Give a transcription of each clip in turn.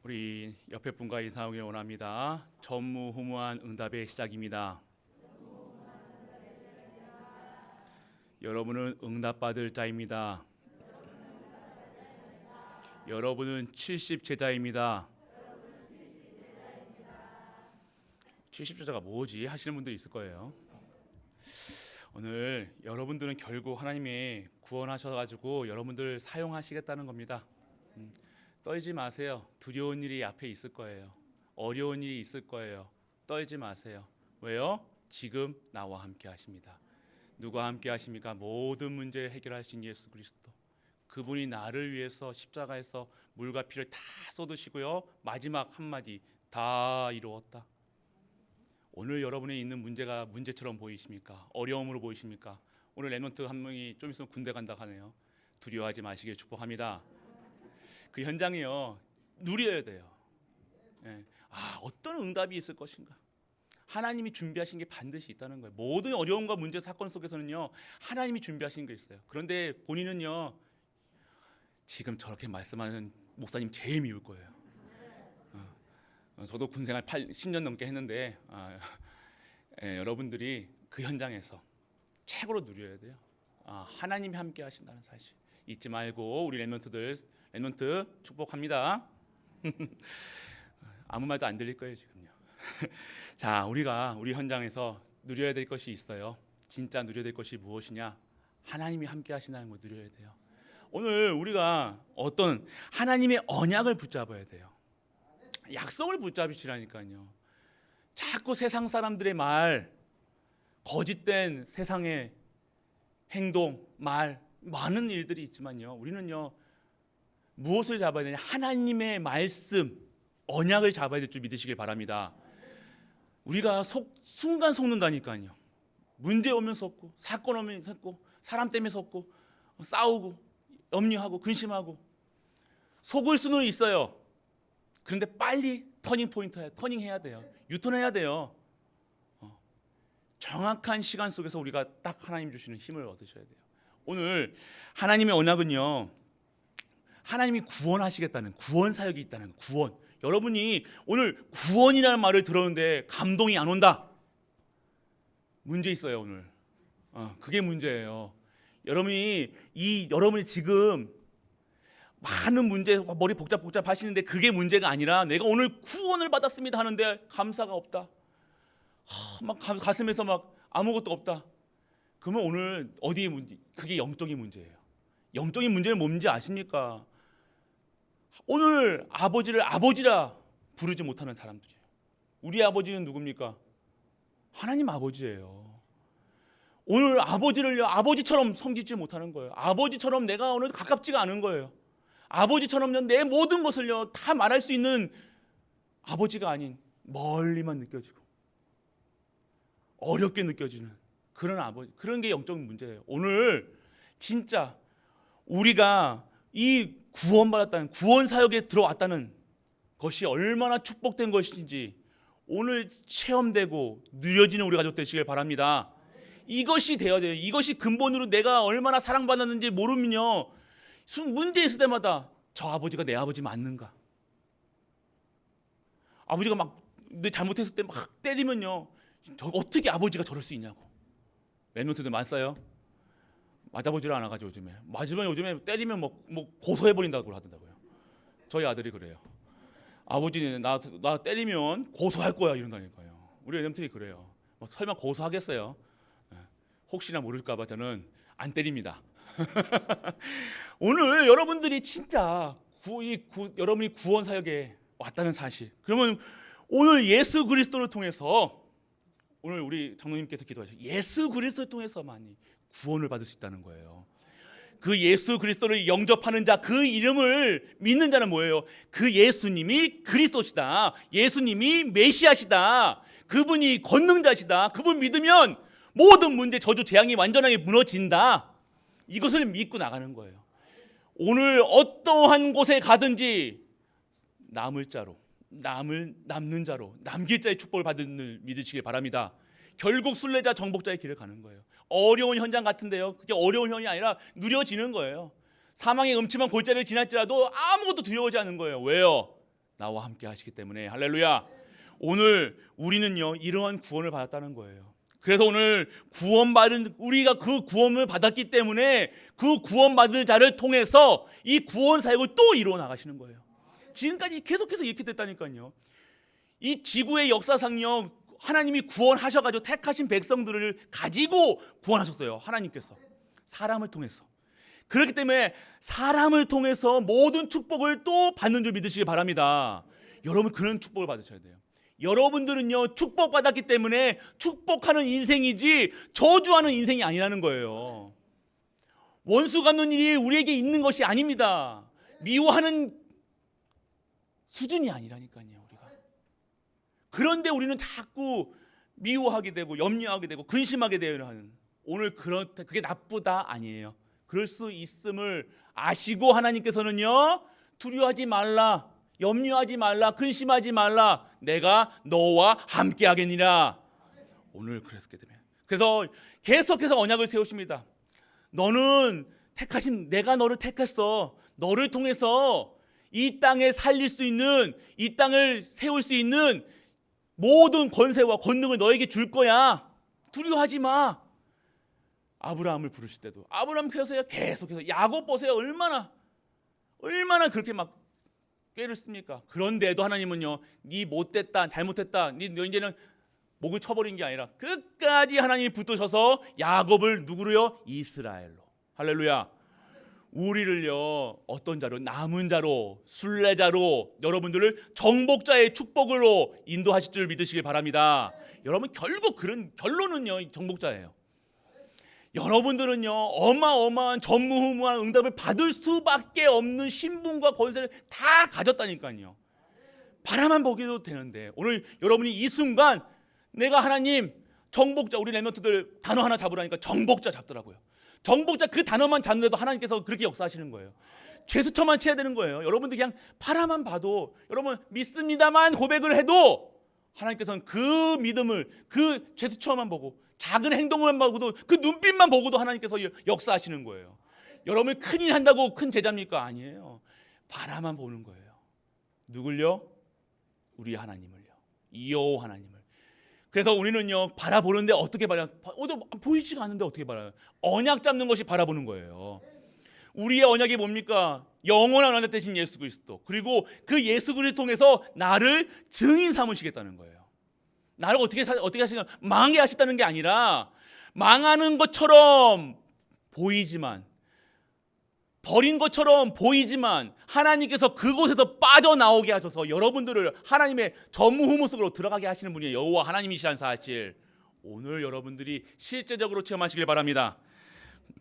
우리 옆에 분과 인사하기 원합니다. 전무후무한 응답의 시작입니다. 여러분은 응답받을 자입니다. 여러분은 70제자입니다. 70제자가 뭐지? 하시는 분들이 있을 거예요. 오늘 여러분들은 결국 하나님이 구원하셔가지고 여러분들 사용하시겠다는 겁니다. 떨지 마세요. 두려운 일이 앞에 있을 거예요. 어려운 일이 있을 거예요. 떨지 마세요. 왜요? 지금 나와 함께 하십니다. 누가 함께 하십니까? 모든 문제를 해결하신 예수 그리스도. 그분이 나를 위해서 십자가에서 물과 피를 다 쏟으시고요. 마지막 한마디 다 이루었다. 오늘 여러분이 있는 문제가 문제처럼 보이십니까? 어려움으로 보이십니까? 오늘 랩런트 한 명이 좀 있으면 군대 간다 하네요. 두려워하지 마시길 축복합니다. 그 현장이요 누려야 돼요. 어떤 응답이 있을 것인가? 하나님이 준비하신 게 반드시 있다는 거예요. 모든 어려움과 문제 사건 속에서는요 하나님이 준비하신 게 있어요. 그런데 본인은요 지금 저렇게 말씀하는 목사님 제일 미울 거예요. 저도 군생활 10년 넘게 했는데 여러분들이 그 현장에서 최고로 누려야 돼요. 하나님이 함께 하신다는 사실 잊지 말고 우리 랩런트 축복합니다. 아무 말도 안 들릴 거예요 지금요. 자, 우리 현장에서 누려야 될 것이 있어요. 진짜 누려야 될 것이 무엇이냐? 하나님이 함께 하신다는 걸 누려야 돼요. 오늘 우리가 어떤 하나님의 언약을 붙잡아야 돼요. 약속을 붙잡으시라니까요. 자꾸 세상 사람들의 말, 거짓된 세상의 행동, 말, 많은 일들이 있지만요. 우리는요. 무엇을 잡아야 되냐? 하나님의 말씀, 언약을 잡아야 될 줄 믿으시길 바랍니다. 우리가 순간 속는다니까요. 문제 오면 속고, 사건 오면 속고, 사람 때문에 속고, 싸우고, 염려하고, 근심하고 속을 수는 있어요. 그런데 빨리 터닝 포인트에 터닝해야 돼요. 유턴해야 돼요. 정확한 시간 속에서 우리가 딱 하나님 주시는 힘을 얻으셔야 돼요. 오늘 하나님의 언약은요. 하나님이 구원하시겠다는 구원 사역이 있다는 구원. 여러분이 오늘 구원이라는 말을 들었는데 감동이 안 온다. 문제 있어요 오늘. 그게 문제예요. 여러분이 지금 많은 문제 머리 복잡 하시는데 그게 문제가 아니라 내가 오늘 구원을 받았습니다 하는데 감사가 없다. 막 가슴에서 막 아무것도 없다. 그러면 오늘 어디에 문제? 그게 영적인 문제예요. 영적인 문제는 뭔지 아십니까? 오늘 아버지를 아버지라 부르지 못하는 사람들이에요. 우리 아버지는 누굽니까? 하나님 아버지예요. 오늘 아버지를요 아버지처럼 섬기지 못하는 거예요. 아버지처럼 내가 오늘 가깝지가 않은 거예요. 아버지처럼요 내 모든 것을요 다 말할 수 있는 아버지가 아닌 멀리만 느껴지고 어렵게 느껴지는 그런 아버지, 그런 게 영적인 문제예요. 오늘 진짜 우리가 이 구원받았다는 구원 사역에 들어왔다는 것이 얼마나 축복된 것인지 오늘 체험되고 누려지는 우리 가족 되시길 바랍니다. 이것이 되어야 돼요. 이것이 근본으로 내가 얼마나 사랑받았는지 모르면요 문제 있을 때마다 저 아버지가 내 아버지 맞는가? 아버지가 막 내 잘못했을 때 막 때리면요 어떻게 아버지가 저럴 수 있냐고. 랩런트들 맞아요? 맞아보지를 않아가지고 요즘에 때리면 뭐 고소해버린다고 하더라고요. 저희 아들이 그래요. 아버지는 나 때리면 고소할 거야 이런다니까요. 우리 랩런트들이 그래요. 설마 고소하겠어요? 혹시나 모를까봐 저는 안 때립니다. 오늘 여러분들이 진짜 여러분이 구원 사역에 왔다는 사실. 그러면 오늘 예수 그리스도를 통해서 오늘 우리 장로님께서 기도하셨죠. 예수 그리스도를 통해서만이 구원을 받을 수 있다는 거예요. 그 예수 그리스도를 영접하는 자, 그 이름을 믿는 자는 뭐예요? 그 예수님이 그리스도시다. 예수님이 메시아시다. 그분이 권능자시다. 그분 믿으면 모든 문제, 저주, 재앙이 완전하게 무너진다. 이것을 믿고 나가는 거예요. 오늘 어떠한 곳에 가든지 남는 자로 남길 자의 축복을 받는 믿으시길 바랍니다. 결국 순례자 정복자의 길을 가는 거예요. 어려운 현장 같은데요. 그게 어려운 현이 아니라 누려지는 거예요. 사망의 음침한 골짜기를 지날지라도 아무것도 두려워하지 않는 거예요. 왜요? 나와 함께 하시기 때문에 할렐루야. 오늘 우리는요 이러한 구원을 받았다는 거예요. 그래서 오늘 구원받은 우리가 그 구원을 받았기 때문에 그 구원받은 자를 통해서 이 구원 사역을 또 이루어 나가시는 거예요. 지금까지 계속해서 이렇게 됐다니까요. 이 지구의 역사상요 하나님이 구원하셔가지고 택하신 백성들을 가지고 구원하셨어요. 하나님께서 사람을 통해서. 그렇기 때문에 사람을 통해서 모든 축복을 또 받는 줄 믿으시기 바랍니다. 여러분 그런 축복을 받으셔야 돼요. 여러분들은요 축복받았기 때문에 축복하는 인생이지 저주하는 인생이 아니라는 거예요. 원수 갚는 일이 우리에게 있는 것이 아닙니다. 미워하는 수준이 아니라니까요 우리가. 그런데 우리는 자꾸 미워하게 되고 염려하게 되고 근심하게 되어 하는, 오늘 그게 나쁘다 아니에요. 그럴 수 있음을 아시고 하나님께서는요 두려워하지 말라, 염려하지 말라, 근심하지 말라, 내가 너와 함께 하겠니라. 오늘 그랬기 때문에 그래서 계속해서 언약을 세우십니다. 너는 택하신, 내가 너를 택했어. 너를 통해서 이 땅에 살릴 수 있는, 이 땅을 세울 수 있는 모든 권세와 권능을 너에게 줄 거야. 두려워하지 마. 아브라함을 부르실 때도 아브라함께서요 계속해서, 야곱 보세요 얼마나 그렇게 막 꾀를 씁니까? 그런데도 하나님은요 네 못됐다, 잘못했다, 너 이제는 목을 쳐버린 게 아니라 끝까지 하나님이 붙드셔서 야곱을 누구로요? 이스라엘로. 할렐루야. 우리를요 어떤 자로? 남은 자로, 순례자로, 여러분들을 정복자의 축복으로 인도하실 줄 믿으시길 바랍니다. 여러분 결국 그런 결론은요 정복자예요. 여러분들은요 어마어마한 전무후무한 응답을 받을 수밖에 없는 신분과 권세를 다 가졌다니까요. 바라만 보기도 되는데 오늘 여러분이 이 순간 내가 하나님 정복자, 우리 랩런트들 단어 하나 잡으라니까 정복자 잡더라고요. 정복자 그 단어만 잡는데도 하나님께서 그렇게 역사하시는 거예요. 제스처만 취해야 되는 거예요. 여러분들 그냥 바라만 봐도, 여러분 믿습니다만 고백을 해도 하나님께서는 그 믿음을, 그 제스처만 보고 작은 행동만 보고도, 그 눈빛만 보고도 하나님께서 역사하시는 거예요. 여러분이 큰일 한다고 큰 제자입니까? 아니에요. 바라만 보는 거예요. 누굴요? 우리 하나님을요. 여호와 하나님을. 그래서 우리는요 바라보는데 어떻게 바라? 보이지가 않는데 어떻게 바라요? 언약 잡는 것이 바라보는 거예요. 우리의 언약이 뭡니까? 영원한 언약 되신 예수 그리스도. 그리고 그 예수 그리스도 통해서 나를 증인 삼으시겠다는 거예요. 나를 어떻게 하시냐? 망하게 하셨다는 게 아니라 망하는 것처럼 보이지만, 버린 것처럼 보이지만 하나님께서 그곳에서 빠져나오게 하셔서 여러분들을 하나님의 전무후무 속으로 들어가게 하시는 분이 여호와 하나님이시라는 사실, 오늘 여러분들이 실제적으로 체험하시길 바랍니다.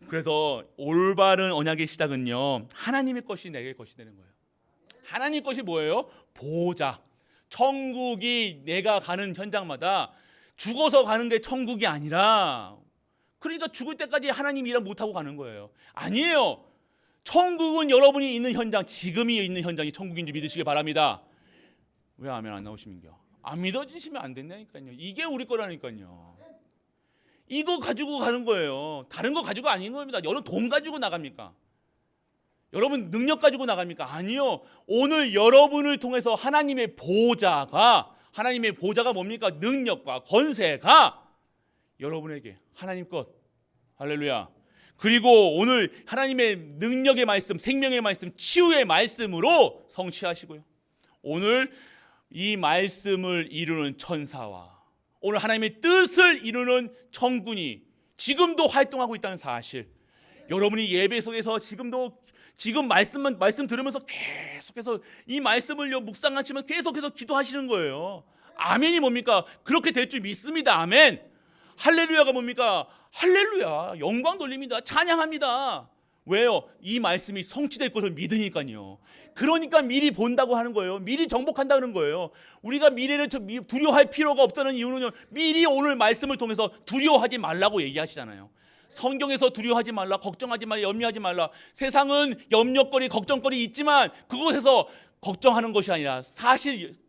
그래서 올바른 언약의 시작은요 하나님의 것이 내 것이 되는 거예요. 하나님 것이 뭐예요? 보호자. 천국이 내가 가는 현장마다 죽어서 가는 게 천국이 아니라, 그러니까 죽을 때까지 하나님 일 못하고 가는 거예요. 아니에요. 천국은 여러분이 있는 현장, 지금이 있는 현장이 천국인 줄 믿으시기 바랍니다. 왜 아멘 안 나오시면요? 안 믿어지시면 안 된다니까요. 이게 우리 거라니까요. 이거 가지고 가는 거예요. 다른 거 가지고 아닌 겁니다. 여러분 돈 가지고 나갑니까? 여러분 능력 가지고 나갑니까? 아니요. 오늘 여러분을 통해서 하나님의 보호자가 뭡니까? 능력과 권세가 여러분에게 하나님 것. 할렐루야. 그리고 오늘 하나님의 능력의 말씀, 생명의 말씀, 치유의 말씀으로 성취하시고요. 오늘 이 말씀을 이루는 천사와 오늘 하나님의 뜻을 이루는 천군이 지금도 활동하고 있다는 사실, 여러분이 예배 속에서 지금 말씀 들으면서 계속해서 이 말씀을 묵상하시면 계속해서 기도하시는 거예요. 아멘이 뭡니까? 그렇게 될 줄 믿습니다. 아멘. 할렐루야가 뭡니까? 할렐루야. 영광 돌립니다. 찬양합니다. 왜요? 이 말씀이 성취될 것을 믿으니까요. 그러니까 미리 본다고 하는 거예요. 미리 정복한다는 거예요. 우리가 미래를 두려워할 필요가 없다는 이유는요, 미리 오늘 말씀을 통해서 두려워하지 말라고 얘기하시잖아요. 성경에서 두려워하지 말라, 걱정하지 말라, 염려하지 말라. 세상은 염려거리, 걱정거리 있지만 그곳에서 걱정하는 것이 아니라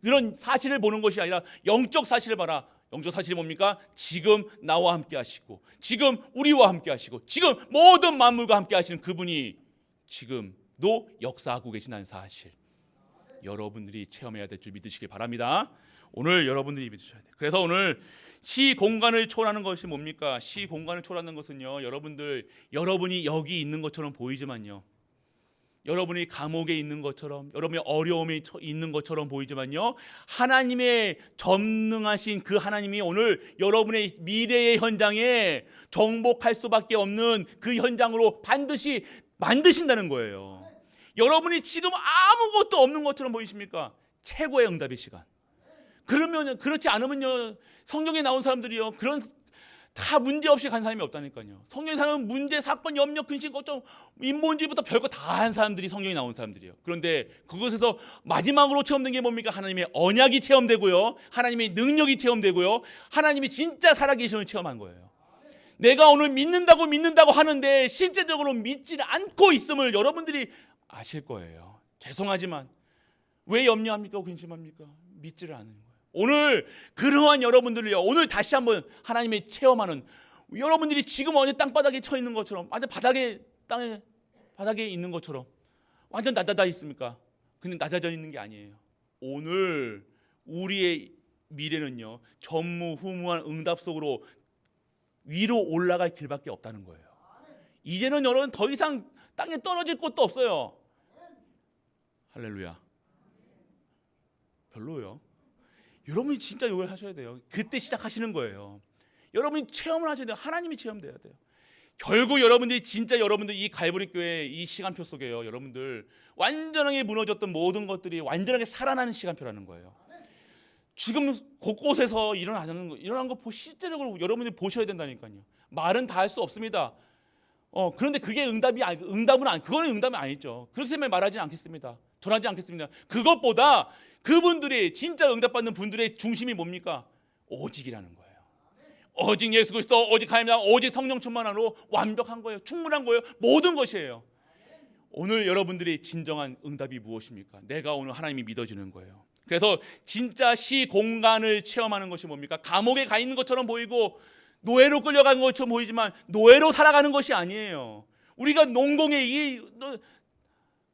이런 사실을 보는 것이 아니라 영적 사실을 봐라. 영적 사실이 뭡니까? 지금 나와 함께 하시고, 지금 우리와 함께 하시고, 지금 모든 만물과 함께 하시는 그분이 지금도 역사하고 계신다는 사실. 여러분들이 체험해야 될 줄 믿으시길 바랍니다. 오늘 여러분들이 믿으셔야 돼요. 그래서 오늘 시공간을 초월하는 것이 뭡니까? 시공간을 초월하는 것은요, 여러분이 여기 있는 것처럼 보이지만요, 여러분이 감옥에 있는 것처럼, 여러분의 어려움에 있는 것처럼 보이지만요, 하나님의 전능하신 그 하나님이 오늘 여러분의 미래의 현장에 정복할 수밖에 없는 그 현장으로 반드시 만드신다는 거예요. 여러분이 지금 아무것도 없는 것처럼 보이십니까? 최고의 응답의 시간. 그러면 그렇지 않으면요, 성경에 나온 사람들이요, 그런 다 문제 없이 간 사람이 없다니까요. 성경에 사람은 문제, 사건, 염려, 근심, 걱정, 인본주의부터 별거 다 한 사람들이 성경에 나온 사람들이에요. 그런데 그것에서 마지막으로 체험된 게 뭡니까? 하나님의 언약이 체험되고요, 하나님의 능력이 체험되고요, 하나님이 진짜 살아계심을 체험한 거예요. 내가 오늘 믿는다고 하는데 실제적으로 믿지 않고 있음을 여러분들이 아실 거예요. 죄송하지만 왜 염려합니까? 근심합니까? 믿지를 않는 거예요. 오늘 그러한 여러분들을요, 오늘 다시 한번 하나님의 체험하는, 여러분들이 지금 어디 땅바닥에 쳐 있는 것처럼, 완전 바닥에 있는 것처럼 완전 낮아져 있습니까? 근데 낮아져 있는 게 아니에요. 오늘 우리의 미래는요, 전무후무한 응답 속으로 위로 올라갈 길밖에 없다는 거예요. 이제는 여러분 더 이상 땅에 떨어질 곳도 없어요. 할렐루야. 별로요. 여러분이 진짜 이걸 하셔야 돼요. 그때 시작하시는 거예요. 여러분이 체험을 하셔야 돼요. 하나님이 체험돼야 돼요. 결국 여러분들이 진짜 여러분들 이 갈보리 교회 이 시간표 속에요, 여러분들 완전하게 무너졌던 모든 것들이 완전하게 살아나는 시간표라는 거예요. 지금 곳곳에서 일어난 거 실제적으로 여러분들이 보셔야 된다니까요. 말은 다 할 수 없습니다. 그런데 그게 그거는 응답이 아니죠. 그렇기 때문에 말하지 않겠습니다. 전하지 않겠습니다. 그것보다 그분들이 진짜 응답받는 분들의 중심이 뭡니까? 오직이라는 거예요. 오직 예수 그리스도, 오직 하나님, 오직 성령 충만함으로 완벽한 거예요. 충분한 거예요. 모든 것이에요. 오늘 여러분들의 진정한 응답이 무엇입니까? 내가 오늘 하나님이 믿어지는 거예요. 그래서 진짜 시공간을 체험하는 것이 뭡니까? 감옥에 가 있는 것처럼 보이고 노예로 끌려가는 것처럼 보이지만 노예로 살아가는 것이 아니에요. 우리가 농공에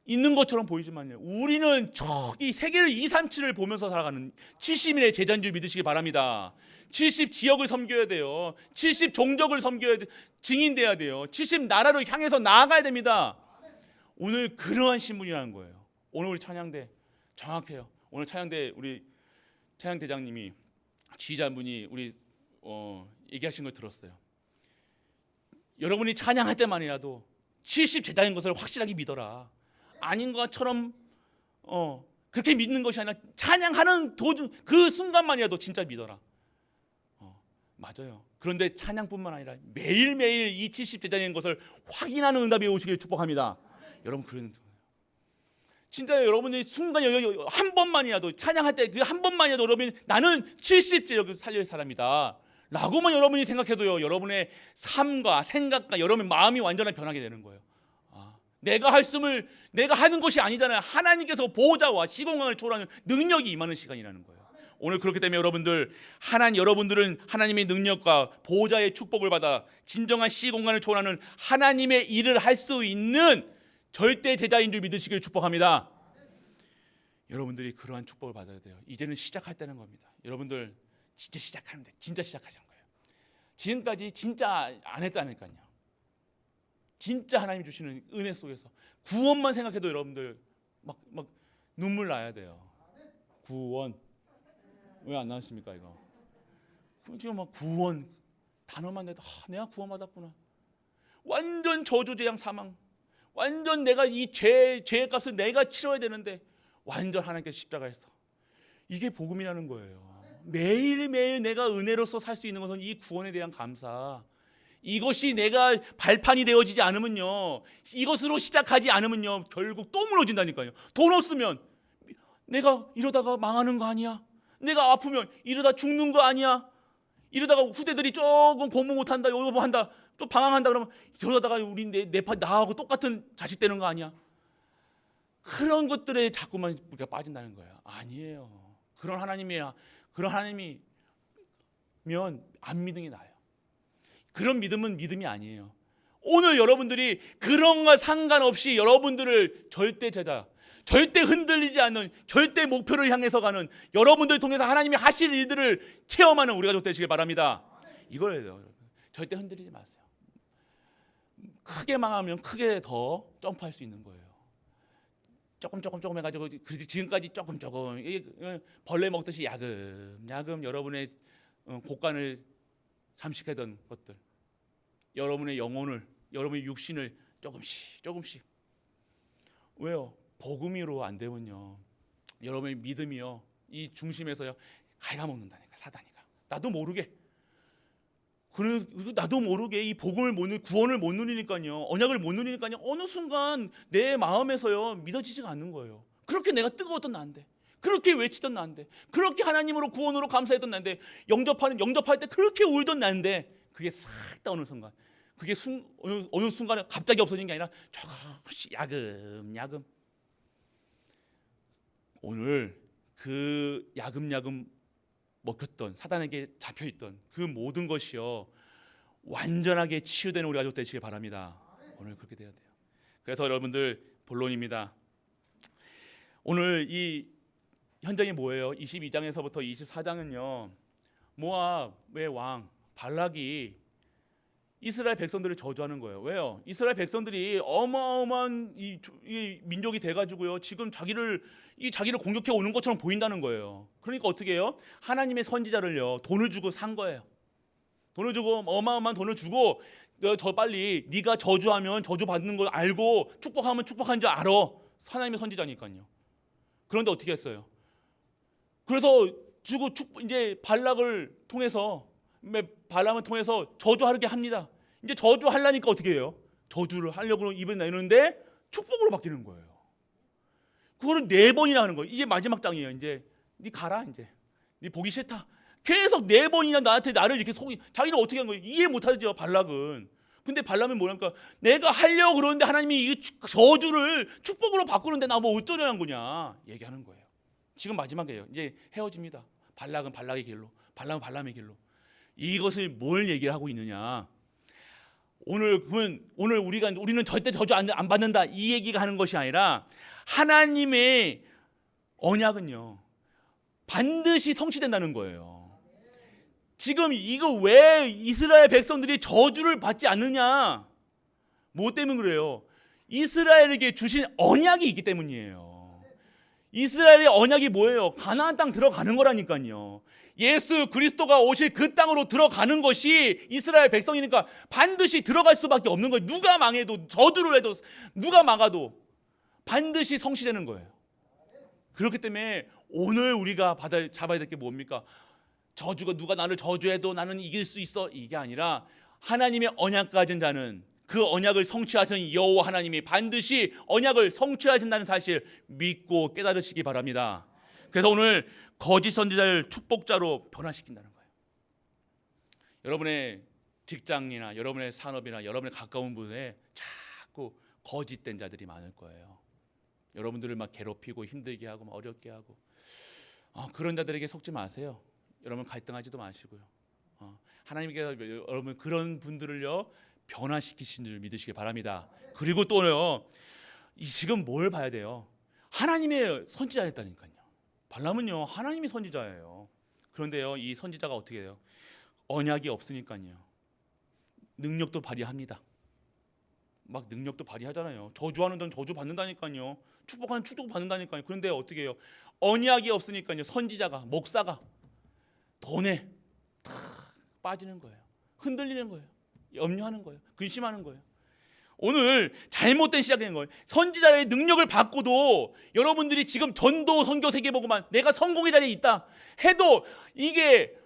있는 것처럼 보이지만요, 우리는 저기 세계를 237을 보면서 살아가는 70인의 제자인 줄 믿으시기 바랍니다. 70 지역을 섬겨야 돼요. 70 종족을 섬겨야 돼, 증인돼야 돼요. 70 나라로 향해서 나아가야 됩니다. 오늘 그러한 신분이라는 거예요. 오늘 우리 찬양대 정확해요. 오늘 찬양대 우리 찬양대장님이 지휘자분이 우리 얘기하신 걸 들었어요. 여러분이 찬양할 때만이라도 70 제자인 것을 확실하게 믿어라. 아닌 것처럼 그렇게 믿는 것이 아니라 찬양하는 도중 그 순간만이라도 진짜 믿어라. 맞아요. 그런데 찬양뿐만 아니라 매일매일 이 70 제자인 것을 확인하는 응답이 오시길 축복합니다. 여러분, 그런 진짜 여러분이 순간 한 번만이라도 찬양할 때 그 한 번만이라도 여러분이 나는 70제 살릴 사람이다 라고만 여러분이 생각해도요, 여러분의 삶과 생각과 여러분의 마음이 완전히 변하게 되는 거예요. 내가 하는 것이 아니잖아요. 하나님께서 보호자와 시공간을 초월하는 능력이 임하는 시간이라는 거예요. 오늘 그렇기 때문에 여러분들은 하나님의 능력과 보호자의 축복을 받아 진정한 시공간을 초월하는 하나님의 일을 할 수 있는 절대 제자인 줄 믿으시길 축복합니다. 여러분들이 그러한 축복을 받아야 돼요. 이제는 시작할 때는 겁니다. 여러분들 진짜 시작하면 돼. 진짜 시작하신 거예요. 지금까지 진짜 안 했다니까요. 진짜 하나님 주시는 은혜 속에서 구원만 생각해도 여러분들 막 눈물 나야 돼요. 구원 왜 안 나왔습니까 이거? 지금 막 구원 단어만 내도 내가 구원받았구나. 완전 저주재앙 사망. 완전 내가 이 죄의 값을 내가 치러야 되는데 완전 하나님께서 십자가에서. 이게 복음이라는 거예요. 매일매일 내가 은혜로서 살 수 있는 것은 이 구원에 대한 감사. 이것이 내가 발판이 되어지지 않으면요, 이것으로 시작하지 않으면요, 결국 또 무너진다니까요. 돈 없으면 내가 이러다가 망하는 거 아니야? 내가 아프면 이러다 죽는 거 아니야? 이러다가 후대들이 조금 공부 못한다, 이거 뭐 한다, 또 방황한다 그러면 저러다가 우리 나하고 똑같은 자식 되는 거 아니야? 그런 것들에 자꾸만 우리가 빠진다는 거예요. 아니에요. 그런 하나님이면 안 믿는 게 나아요. 그런 믿음은 믿음이 아니에요. 오늘 여러분들이 그런 거 상관없이 여러분들을 절대 제자, 절대 흔들리지 않는, 절대 목표를 향해서 가는, 여러분들 통해서 하나님이 하실 일들을 체험하는 우리 가족 되시길 바랍니다. 이거예요. 절대 흔들리지 마세요. 크게 망하면 크게 더 점프할 수 있는 거예요. 조금 해가지고 지금까지 조금 벌레 먹듯이 야금 여러분의 곳간을 잠식하던 것들, 여러분의 영혼을, 여러분의 육신을 조금씩 왜요? 복음으로 안 되면요, 여러분의 믿음이요, 이 중심에서요 갉아먹는다니까, 사단이가. 나도 모르게 이 복음을 구원을 못 누리니까요, 언약을 못 누리니까요, 어느 순간 내 마음에서요 믿어지지가 않는 거예요. 그렇게 내가 뜨거웠던 나인데, 그렇게 외치던 나인데, 그렇게 하나님으로 구원으로 감사했던 나인데, 영접할 때 그렇게 울던 나인데, 그게 싹 다 어느 순간, 그게 어느 순간에 갑자기 없어진 게 아니라 조금씩 야금 오늘 그 야금 먹혔던, 사단에게 잡혀있던 그 모든 것이요 완전하게 치유되는 우리 가족 되시길 바랍니다. 오늘 그렇게 돼야 돼요. 그래서 여러분들, 본론입니다. 오늘 이 현장이 뭐예요? 22장에서부터 24장은요, 모압의 왕 발락이 이스라엘 백성들을 저주하는 거예요. 왜요? 이스라엘 백성들이 어마어마한 이 민족이 돼가지고요, 지금 자기를 공격해 오는 것처럼 보인다는 거예요. 그러니까 어떻게 해요? 하나님의 선지자를요 돈을 주고 산 거예요. 돈을 주고, 어마어마한 돈을 주고, 저 빨리 네가 저주하면 저주 받는 걸 알고 축복하면 축복한 줄 알아. 하나님의 선지자니까요. 그런데 어떻게 했어요? 그래서 이제 발람을 통해서 저주하게 합니다. 이제 저주하려니까 어떻게 해요? 저주를 하려고 입을 내는데 축복으로 바뀌는 거예요. 그거를 4번이나 하는 거예요. 이게 마지막 장이에요. 이제 네 가라, 이제 네 보기 싫다. 계속 4번이나 나를 이렇게 자기는 어떻게 한 거예요? 이해 못하죠, 발락은. 근데 발람은 뭐랄까, 내가 하려고 그러는데 하나님이 이 저주를 축복으로 바꾸는데 나 뭐 어쩌려는 거냐 얘기하는 거예요. 지금 마지막이에요. 이제 헤어집니다. 발락은 발락의 길로, 발람은 발람의 길로. 이것을 뭘 얘기를 하고 있느냐? 오늘 우리는 절대 저주 안 받는다, 이 얘기가 하는 것이 아니라, 하나님의 언약은요 반드시 성취된다는 거예요. 지금 이거 왜 이스라엘 백성들이 저주를 받지 않느냐? 뭐 때문에 그래요? 이스라엘에게 주신 언약이 있기 때문이에요. 이스라엘의 언약이 뭐예요? 가나안 땅 들어가는 거라니까요. 예수 그리스도가 오실 그 땅으로 들어가는 것이 이스라엘 백성이니까 반드시 들어갈 수밖에 없는 거예요. 누가 망해도, 저주를 해도, 누가 막아도 반드시 성취되는 거예요. 그렇기 때문에 오늘 우리가 잡아야 될 게 뭡니까? 누가 나를 저주해도 나는 이길 수 있어, 이게 아니라, 하나님의 언약 가진 자는 그 언약을 성취하신 여호와 하나님이 반드시 언약을 성취하신다는 사실 믿고 깨달으시기 바랍니다. 그래서 오늘 거짓 선지자를 축복자로 변화시킨다는 거예요. 여러분의 직장이나 여러분의 산업이나 여러분의 가까운 분에 자꾸 거짓된 자들이 많을 거예요. 여러분들을 막 괴롭히고 힘들게 하고 막 어렵게 하고, 그런 자들에게 속지 마세요. 여러분 갈등하지도 마시고요. 하나님께서 여러분 그런 분들을요 변화시키신 줄 믿으시기 바랍니다. 그리고 또요, 지금 뭘 봐야 돼요? 하나님의 선지자였다니까요. 발람은요 하나님의 선지자예요. 그런데요, 이 선지자가 어떻게 해요? 언약이 없으니까요 능력도 발휘합니다. 막 능력도 발휘하잖아요. 저주하는 데는 저주 받는다니까요. 축복하는 축복 받는다니까요. 그런데 어떻게 해요? 언약이 없으니까요, 선지자가, 목사가 돈에 탁 빠지는 거예요. 흔들리는 거예요. 염려하는 거예요. 근심하는 거예요. 오늘 잘못된 시작인 거예요. 선지자의 능력을 받고도 여러분들이 지금 전도, 선교, 세계보고만 내가 성공의 자리에 있다 해도, 이게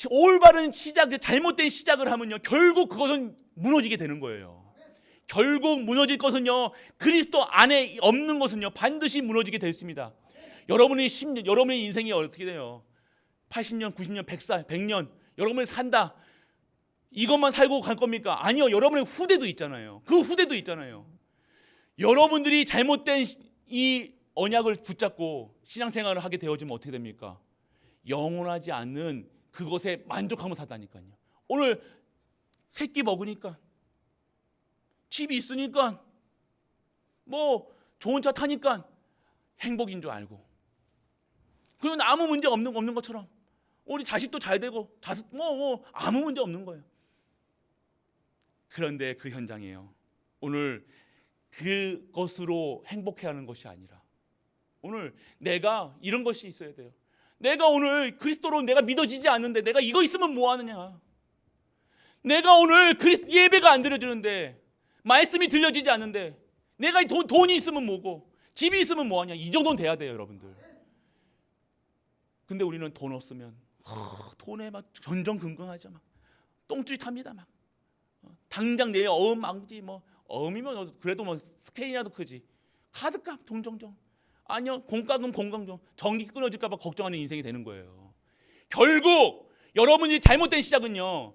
올바른 잘못된 시작을 하면요 결국 그것은 무너지게 되는 거예요. 결국 무너질 것은요, 그리스도 안에 없는 것은요 반드시 무너지게 되어 있습니다. 여러분의 인생이 어떻게 돼요? 80년, 90년, 100살, 100년 여러분이 산다, 이것만 살고 갈 겁니까? 아니요. 여러분의 후대도 있잖아요. 그 후대도 있잖아요. 여러분들이 잘못된 이 언약을 붙잡고 신앙생활을 하게 되어지면 어떻게 됩니까? 영원하지 않는 그것에 만족하며 살다니까요. 오늘 새끼 먹으니까, 집이 있으니까, 뭐 좋은 차 타니까, 행복인 줄 알고, 그리고 아무 문제 없는 것처럼 우리 자식도 잘 되고 아무 문제 없는 거예요. 그런데 그 현장이에요. 오늘 그것으로 행복해하는 것이 아니라 오늘 내가 이런 것이 있어야 돼요. 내가 오늘 그리스도로 내가 믿어지지 않는데 내가 이거 있으면 뭐 하느냐. 내가 오늘 예배가 안 드려지는데, 말씀이 들려지지 않는데 내가 돈이 있으면 뭐고 집이 있으면 뭐하냐. 이 정도는 돼야 돼요, 여러분들. 근데 우리는 돈 없으면 돈에 막 전전긍긍하죠. 막 똥줄 탑니다. 막 당장 내일 어음 망지, 뭐 어음이면 그래도 뭐 스케일이라도 크지. 카드값 동정정, 아니요 공과금 공강정, 전기 끊어질까 봐 걱정하는 인생이 되는 거예요. 결국 여러분이 잘못된 시작은요,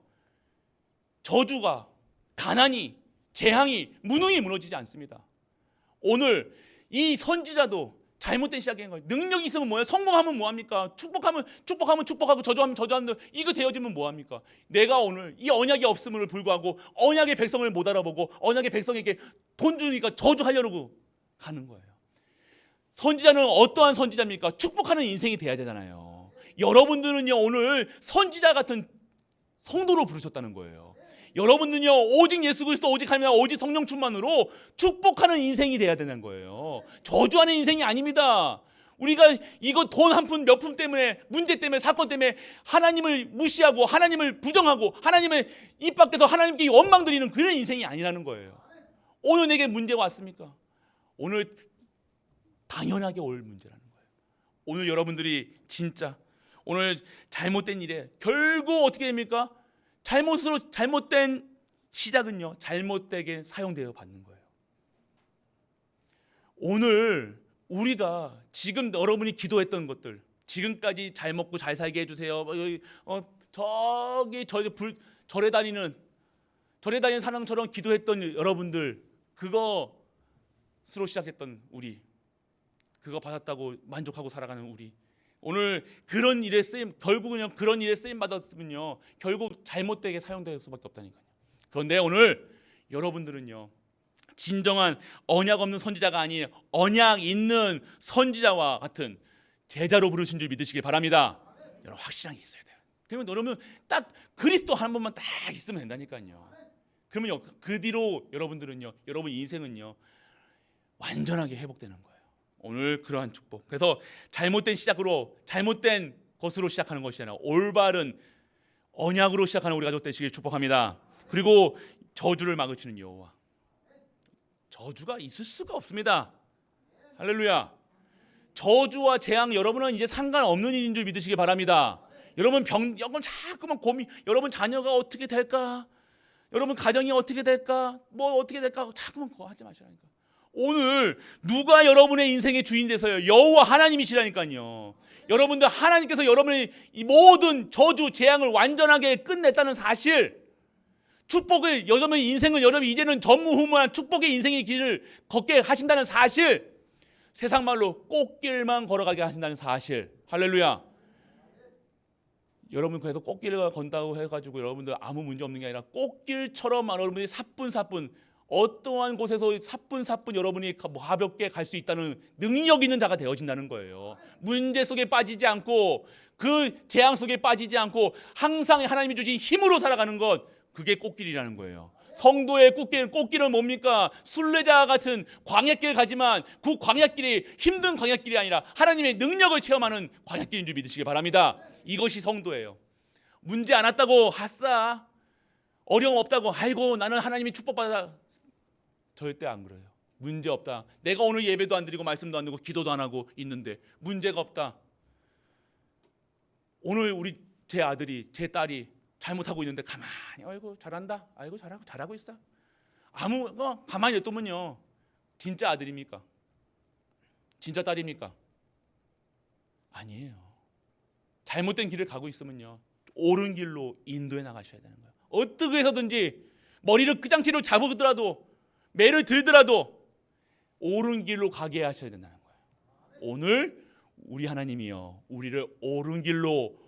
저주가, 가난이, 재앙이, 무능이 무너지지 않습니다. 오늘 이 선지자도 잘못된 시작인 거예요. 능력이 있으면 뭐예요? 성공하면 뭐합니까? 축복하면 축복하고 저주하면 저주하는데 이거 되어지면 뭐합니까? 내가 오늘 이 언약이 없음을 불구하고 언약의 백성을 못 알아보고 언약의 백성에게 돈 주니까 저주하려고 가는 거예요. 선지자는 어떠한 선지자입니까? 축복하는 인생이 돼야 되잖아요. 여러분들은요, 오늘 선지자 같은 성도로 부르셨다는 거예요. 여러분들은요, 오직 예수 그리스도, 오직 하나님, 오직 성령 충만으로 축복하는 인생이 돼야 되는 거예요. 저주하는 인생이 아닙니다. 우리가 이거 돈 한 푼 몇 푼 때문에, 문제 때문에, 사건 때문에 하나님을 무시하고 하나님을 부정하고 하나님의 입 밖에서 하나님께 원망 드리는 그런 인생이 아니라는 거예요. 오늘 내게 문제가 왔습니까? 오늘 당연하게 올 문제라는 거예요. 오늘 여러분들이 진짜 오늘 잘못된 일에 결국 어떻게 됩니까? 잘못된 시작은요, 잘못되게 사용되어 받는 거예요. 오늘 우리가 지금 여러분이 기도했던 것들, 지금까지 잘 먹고 잘 살게 해주세요. 절에 다니는 사람처럼 기도했던 여러분들, 그것으로 시작했던 우리, 그거 받았다고 만족하고 살아가는 우리, 오늘 그런 일에 결국은요, 그런 일에 쓰임 받았으면요, 결국 잘못되게 사용될 수밖에 없다니까요. 그런데 오늘 여러분들은요, 진정한 언약 없는 선지자가 아닌 언약 있는 선지자와 같은 제자로 부르신 줄 믿으시길 바랍니다. 여러분, 확실한 게 있어야 돼요. 그러면 여러분 딱 그리스도 한 번만 딱 있으면 된다니까요. 그러면 그 뒤로 여러분들은요, 여러분 인생은요, 완전하게 회복되는 거예요. 오늘 그러한 축복. 그래서 잘못된 것으로 시작하는 것이 아니라 올바른 언약으로 시작하는 우리 가족 되시길 축복합니다. 그리고 저주를 막으시는 여호와. 저주가 있을 수가 없습니다. 할렐루야. 저주와 재앙, 여러분은 이제 상관없는 일인 줄 믿으시기 바랍니다. 여러분 여러분 자꾸만 고민, 여러분 자녀가 어떻게 될까, 여러분 가정이 어떻게 될까, 뭐 어떻게 될까 자꾸만 그거 하지 마시라니까. 오늘 누가 여러분의 인생의 주인 돼서요? 여호와 하나님이시라니까요. 여러분들, 하나님께서 여러분의 이 모든 저주 재앙을 완전하게 끝냈다는 사실, 축복의 여러분의 인생은 여러분 이제는 전무후무한 축복의 인생의 길을 걷게 하신다는 사실, 세상 말로 꽃길만 걸어가게 하신다는 사실. 할렐루야. 여러분 그래서 꽃길을 건다고 해가지고 여러분들 아무 문제 없는 게 아니라 꽃길처럼 여러분들이 사뿐사뿐 어떠한 곳에서 사뿐사뿐 여러분이 가볍게 갈 수 있다는 능력 있는 자가 되어진다는 거예요. 문제 속에 빠지지 않고 그 재앙 속에 빠지지 않고 항상 하나님이 주신 힘으로 살아가는 것, 그게 꽃길이라는 거예요. 성도의 꽃길은 뭡니까? 순례자 같은 광야길 가지만 그 광야길이 힘든 광야길이 아니라 하나님의 능력을 체험하는 광야길인 줄 믿으시기 바랍니다. 이것이 성도예요. 문제 안 왔다고 아싸, 어려움 없다고 아이고 나는 하나님이 축복받아, 절대 안 그래요. 문제 없다. 내가 오늘 예배도 안 드리고 말씀도 안 듣고 기도도 안 하고 있는데 문제가 없다. 오늘 제 아들이, 제 딸이 잘못하고 있는데 가만히 아이고 잘한다, 아이고 잘하고 있어, 가만히 냅두면요, 진짜 아들입니까? 진짜 딸입니까? 아니에요. 잘못된 길을 가고 있으면요, 옳은 길로 인도해 나가셔야 되는 거예요. 어떻게 해서든지 머리를 끄장치로 잡으더라도, 매를 들더라도 옳은 길로 가게 하셔야 된다는 거예요. 오늘 우리 하나님이요, 우리를 옳은 길로,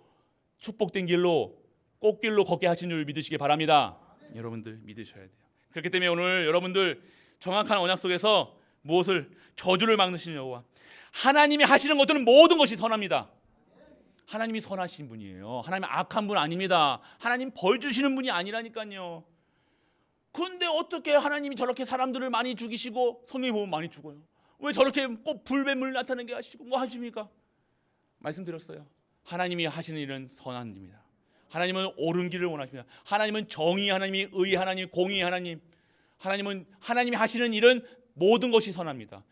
축복된 길로, 꽃길로 걷게 하신 줄 믿으시기 바랍니다. 여러분들 믿으셔야 돼요. 그렇기 때문에 오늘 여러분들 정확한 언약 속에서 무엇을, 저주를 막으시는 여호와, 하나님이 하시는 것들은 모든 것이 선합니다. 하나님이 선하신 분이에요. 하나님 악한 분 아닙니다. 하나님 벌 주시는 분이 아니라니까요. 그런데 어떻게 하나님이 저렇게 사람들을 많이 죽이시고 성경에 보면 많이 죽어요. 왜 저렇게 꼭 불뱀을 나타내게 하시고 뭐 하십니까? 말씀드렸어요. 하나님이 하시는 일은 선한 일입니다. 하나님은 옳은 길을 원하십니다. 하나님은 정의 하나님이, 의 하나님, 공의 하나님. 하나님이 하시는 일은 모든 것이 선합니다.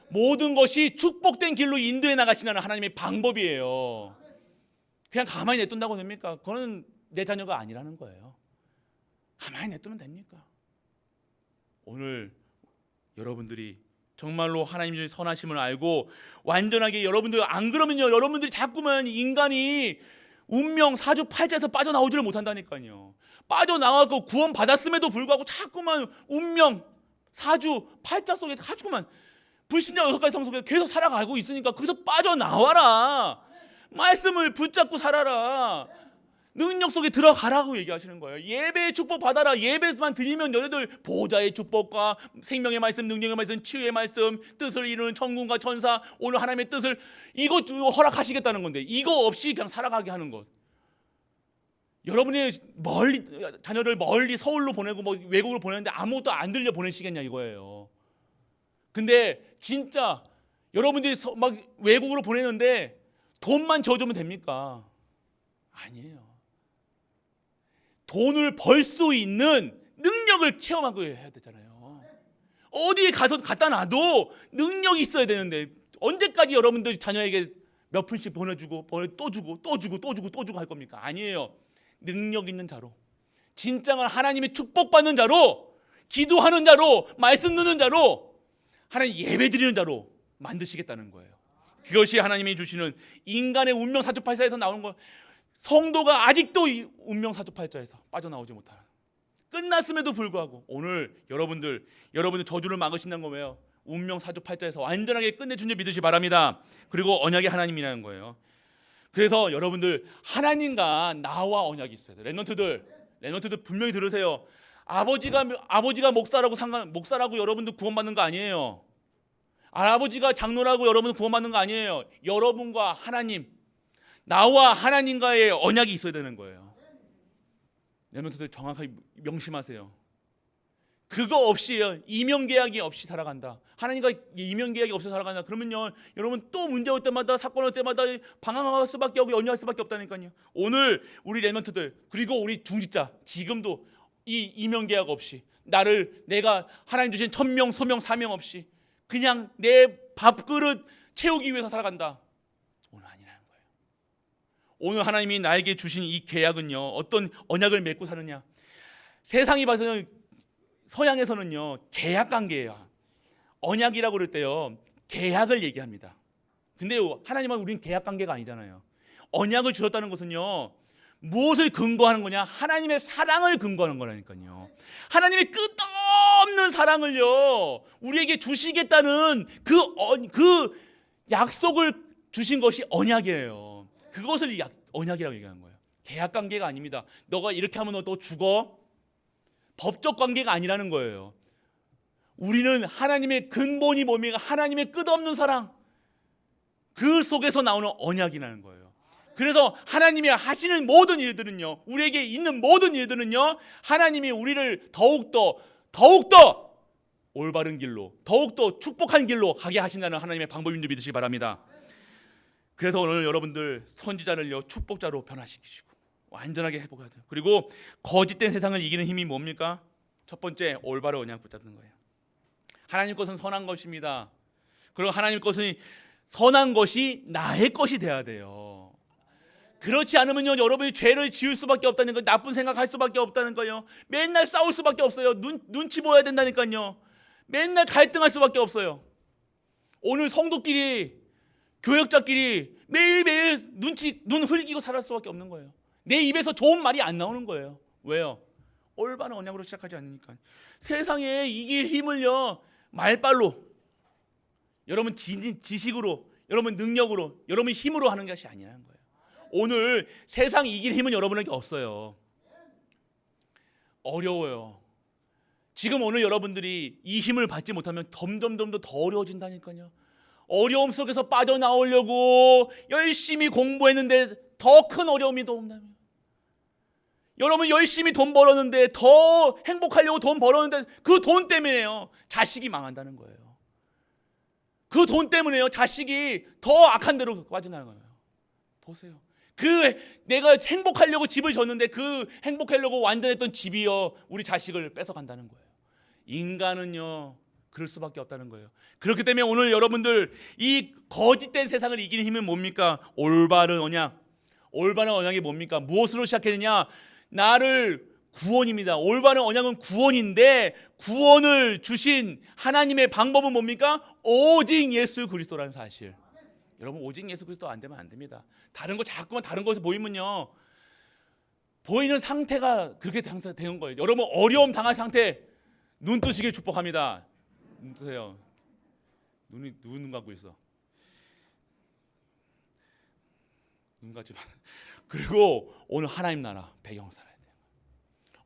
모든 것이 축복된 길로 인도해 나가시는 하나님의 방법이에요. 그냥 가만히 냅둔다고 됩니까? 그거는 내 자녀가 아니라는 거예요. 가만히 냅두면 됩니까? 오늘 여러분들이 정말로 하나님의 선하심을 알고 완전하게, 여러분들 안 그러면요, 여러분들이 자꾸만 인간이 운명 사주팔자에서 빠져나오지를 못한다니까요. 빠져나와서 구원 받았음에도 불구하고 자꾸만 운명 사주팔자 속에 자꾸만 불신자 6가지 성 속에서 계속 살아가고 있으니까 거기서 빠져나와라. 말씀을 붙잡고 살아라. 능력 속에 들어가라고 얘기하시는 거예요. 예배의 축복 받아라. 예배만 드리면 너희들 보좌의 축복과 생명의 말씀, 능력의 말씀, 치유의 말씀, 뜻을 이루는 천군과 천사, 오늘 하나님의 뜻을 이거 허락하시겠다는 건데, 이거 없이 그냥 살아가게 하는 것. 여러분의 자녀를 멀리 서울로 보내고 뭐 외국으로 보내는데 아무것도 안 들려 보내시겠냐 이거예요. 근데 진짜 여러분들이 막 외국으로 보내는데 돈만 져주면 됩니까? 아니에요. 돈을 벌 수 있는 능력을 체험하고 해야 되잖아요. 어디에 갖다 놔도 능력이 있어야 되는데 언제까지 여러분들 자녀에게 몇 푼씩 보내주고 또 주고 할 겁니까? 아니에요. 능력 있는 자로, 진정한 하나님의 축복받는 자로, 기도하는 자로, 말씀 듣는 자로, 하나님 예배 드리는 자로 만드시겠다는 거예요. 그것이 하나님이 주시는 인간의 운명 사주팔자에서 나오는 거. 성도가 아직도 운명 사주팔자에서 빠져나오지 못하는, 끝났음에도 불구하고 오늘 여러분들 저주를 막으신다는 거예요. 운명 사주팔자에서 완전하게 끝내준 줄 믿으시 바랍니다. 그리고 언약이 하나님이라는 거예요. 그래서 여러분들 하나님과 나와 언약이 있어야 돼요. 랩런트들 분명히 들으세요. 아버지가 목사라고 여러분들 구원받는 거 아니에요. 아버지가 장로라고 여러분 구원받는 거 아니에요. 여러분과 하나님, 나와 하나님과의 언약이 있어야 되는 거예요. 랩런트들 정확하게 명심하세요. 그거 없이요, 이명계약이 없이 살아간다, 하나님과 이명계약이 없이 살아간다 그러면요, 여러분 또 문제 올 때마다, 사건 올 때마다 방황할 수밖에 없고 연유할 수밖에 없다니까요. 오늘 우리 랩런트들 그리고 우리 중직자 지금도 이 이명계약 없이 내가 하나님 주신 천명, 소명, 사명 없이 그냥 내 밥그릇 채우기 위해서 살아간다. 오늘 아니라는 거예요. 오늘 하나님이 나에게 주신 이 계약은요, 어떤 언약을 맺고 사느냐. 세상이 봐서는, 서양에서는요 계약 관계예요. 언약이라고 그럴 때요 계약을 얘기합니다. 근데 하나님은 우리는 계약 관계가 아니잖아요. 언약을 주셨다는 것은요 무엇을 근거하는 거냐? 하나님의 사랑을 근거하는 거라니까요. 하나님의 끝없는 사랑을요 우리에게 주시겠다는 그 약속을 주신 것이 언약이에요. 그것을 언약이라고 얘기하는 거예요. 계약 관계가 아닙니다. 너가 이렇게 하면 너 또 죽어. 법적 관계가 아니라는 거예요. 우리는 하나님의 근본이 뭡니까? 하나님의 끝없는 사랑, 그 속에서 나오는 언약이라는 거예요. 그래서 하나님이 하시는 모든 일들은요, 우리에게 있는 모든 일들은요, 하나님이 우리를 더욱더 올바른 길로, 더욱더 축복한 길로 가게 하신다는 하나님의 방법인 줄 믿으시기 바랍니다. 그래서 오늘 여러분들 선지자를요 축복자로 변화시키시고 완전하게 회복해야 돼요. 그리고 거짓된 세상을 이기는 힘이 뭡니까? 첫 번째, 올바른 언약 붙잡는 거예요. 하나님 것은 선한 것입니다. 그리고 하나님 것은 선한 것이 나의 것이 돼야 돼요. 그렇지 않으면요 여러분이 죄를 지을 수밖에 없다는 거예요. 나쁜 생각할 수밖에 없다는 거예요. 맨날 싸울 수밖에 없어요. 눈치 보여야 된다니까요. 맨날 갈등할 수밖에 없어요. 오늘 성도끼리, 교역자끼리 매일매일 눈 흘기고 살할 수밖에 없는 거예요. 내 입에서 좋은 말이 안 나오는 거예요. 왜요? 올바른 언약으로 시작하지 않으니까. 세상에 이길 힘을요 말빨로, 여러분 지식으로, 여러분 능력으로, 여러분 힘으로 하는 것이 아니라는 거예요. 오늘 세상 이길 힘은 여러분에게 없어요. 어려워요. 지금 오늘 여러분들이 이 힘을 받지 못하면 점점 더 어려워진다니까요. 어려움 속에서 빠져나오려고 열심히 공부했는데 더 큰 어려움이 더 온다면, 여러분 열심히 돈 벌었는데 더 행복하려고 돈 벌었는데 그 돈 때문에요 자식이 망한다는 거예요. 그 돈 때문에요 자식이 더 악한 데로 빠져나가는 거예요. 보세요. 내가 행복하려고 집을 졌는데 그 행복하려고 완전했던 집이요 우리 자식을 뺏어간다는 거예요. 인간은요 그럴 수밖에 없다는 거예요. 그렇기 때문에 오늘 여러분들 이 거짓된 세상을 이기는 힘은 뭡니까? 올바른 언약. 올바른 언약이 뭡니까? 무엇으로 시작했느냐? 나를 구원입니다. 올바른 언약은 구원인데 구원을 주신 하나님의 방법은 뭡니까? 오직 예수 그리스도라는 사실. 여러분 오직 예수 그리스도 안 되면 안 됩니다. 다른 거 자꾸만 다른 것에서 보이면요 보이는 상태가 그렇게 되는 거예요. 여러분 어려움 당한 상태 눈 뜨시길 축복합니다. 눈 뜨세요. 눈 감고 있어. 눈 감지 마. 그리고 오늘 하나님 나라 배경 살아야 돼요.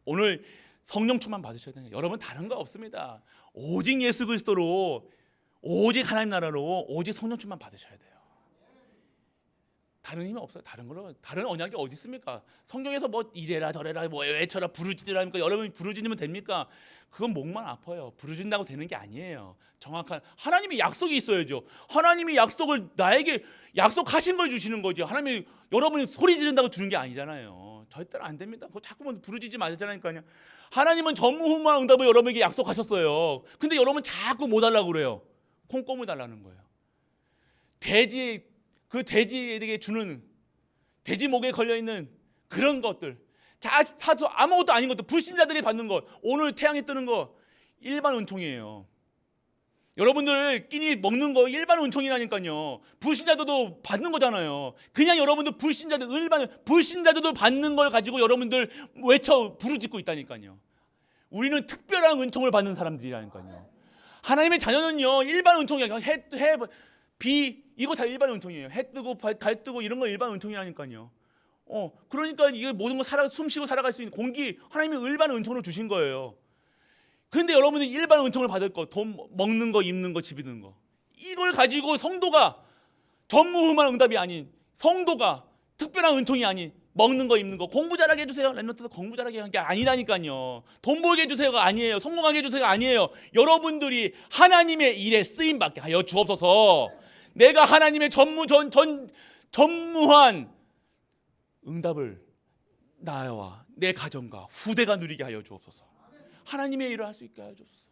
오늘 성령 충만 받으셔야 돼요. 여러분 다른 거 없습니다. 오직 예수 그리스도로 오직 하나님 나라로 오직 성령 충만 받으셔야 돼요. 다른 힘이 없어요. 다른 걸로 다른 언약이 어디 있습니까? 성경에서 뭐 이래라 저래라 뭐 외쳐라 부르짖으라니까 여러분이 부르짖으면 됩니까? 그건 목만 아파요. 부르짖는다고 되는 게 아니에요. 정확한 하나님이 약속이 있어야죠. 하나님이 약속을 나에게 약속하신 걸 주시는 거죠. 하나님이 여러분이 소리 지른다고 주는 게 아니잖아요. 절대로 안 됩니다. 그거 자꾸만 부르짖지 마시라니까요. 하나님은 전무후무한 응답을 여러분에게 약속하셨어요. 근데 여러분 자꾸 못 하려고 그래요. 콩고물 달라는 거예요. 돼지에게 주는 돼지 목에 걸려 있는 그런 것들, 사도 아무것도 아닌 것들, 불신자들이 받는 것, 오늘 태양이 뜨는 거 일반 은총이에요. 여러분들 끼니 먹는 거 일반 은총이라니까요. 불신자들도 받는 거잖아요. 그냥 여러분들 불신자들도 받는 걸 가지고 여러분들 외쳐 부르짖고 있다니까요. 우리는 특별한 은총을 받는 사람들이라니까요. 하나님의 자녀는요 일반 은총이야. 이거 다 일반 은총이에요. 해 뜨고 달 뜨고 이런 거 일반 은총이라니까요. 그러니까 이게 모든 거 숨 쉬고 살아갈 수 있는 공기 하나님이 일반 은총으로 주신 거예요. 근데 여러분이 일반 은총을 받을 거, 돈 먹는 거, 입는 거, 집 있는 거, 이걸 가지고 성도가 전무후무한 응답이 아닌, 성도가 특별한 은총이 아닌 먹는 거, 입는 거, 공부 잘하게 해주세요. 랩런트도 공부 잘하게 한 게 아니라니까요. 돈 벌게 해주세요가 아니에요. 성공하게 해주세요가 아니에요. 여러분들이 하나님의 일에 쓰임받게 하여 주옵소서. 내가 하나님의 전무한 응답을 나와 내 가정과 후대가 누리게 하여 주옵소서. 하나님의 일을 할 수 있게 하여 주옵소서.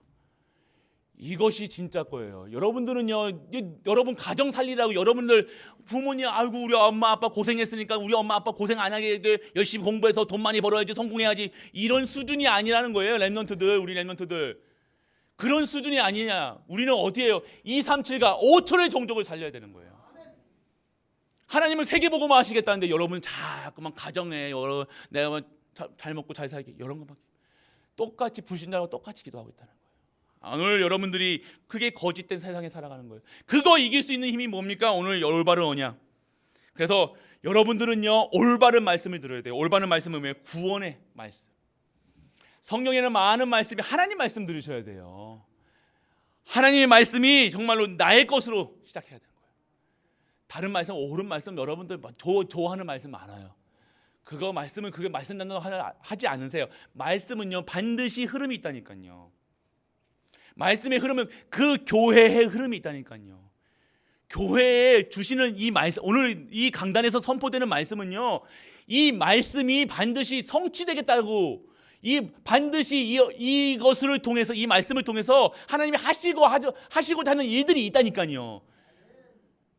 이것이 진짜 거예요. 여러분들은요, 여러분 가정 살리라고 여러분들 부모님 아이고 우리 엄마 아빠 고생했으니까 우리 엄마 아빠 고생 안 하게 열심히 공부해서 돈 많이 벌어야지 성공해야지 이런 수준이 아니라는 거예요. 우리 랩런트들 그런 수준이 아니냐. 우리는 어디에요? 237과 5천의 종족을 살려야 되는 거예요. 하나님은 세계복음화 하시겠다는데 여러분 자꾸만 가정에 내가 잘 먹고 잘 살게 이런 것밖에 똑같이 불신자하고 똑같이 기도하고 있다는 거예요. 오늘 여러분들이 그게 거짓된 세상에 살아가는 거예요. 그거 이길 수 있는 힘이 뭡니까? 오늘 올바른 언약. 그래서 여러분들은요 올바른 말씀을 들어야 돼요. 올바른 말씀은 뭐예요? 구원의 말씀. 성경에는 많은 말씀이 하나님 말씀 들으셔야 돼요. 하나님의 말씀이 정말로 나의 것으로 시작해야 되는 거예요. 다른 말씀, 옳은 말씀 여러분들 좋아하는 말씀 많아요. 그게 말씀 단독 하지 않으세요. 말씀은요 반드시 흐름이 있다니까요. 말씀의 흐름은 그 교회의 흐름이 있다니까요. 교회에 주시는 이 말씀, 오늘 이 강단에서 선포되는 말씀은요, 이 말씀이 반드시 성취되겠다고, 반드시 이것을 통해서, 이 말씀을 통해서 하나님이 하시고자 하는 일들이 있다니까요.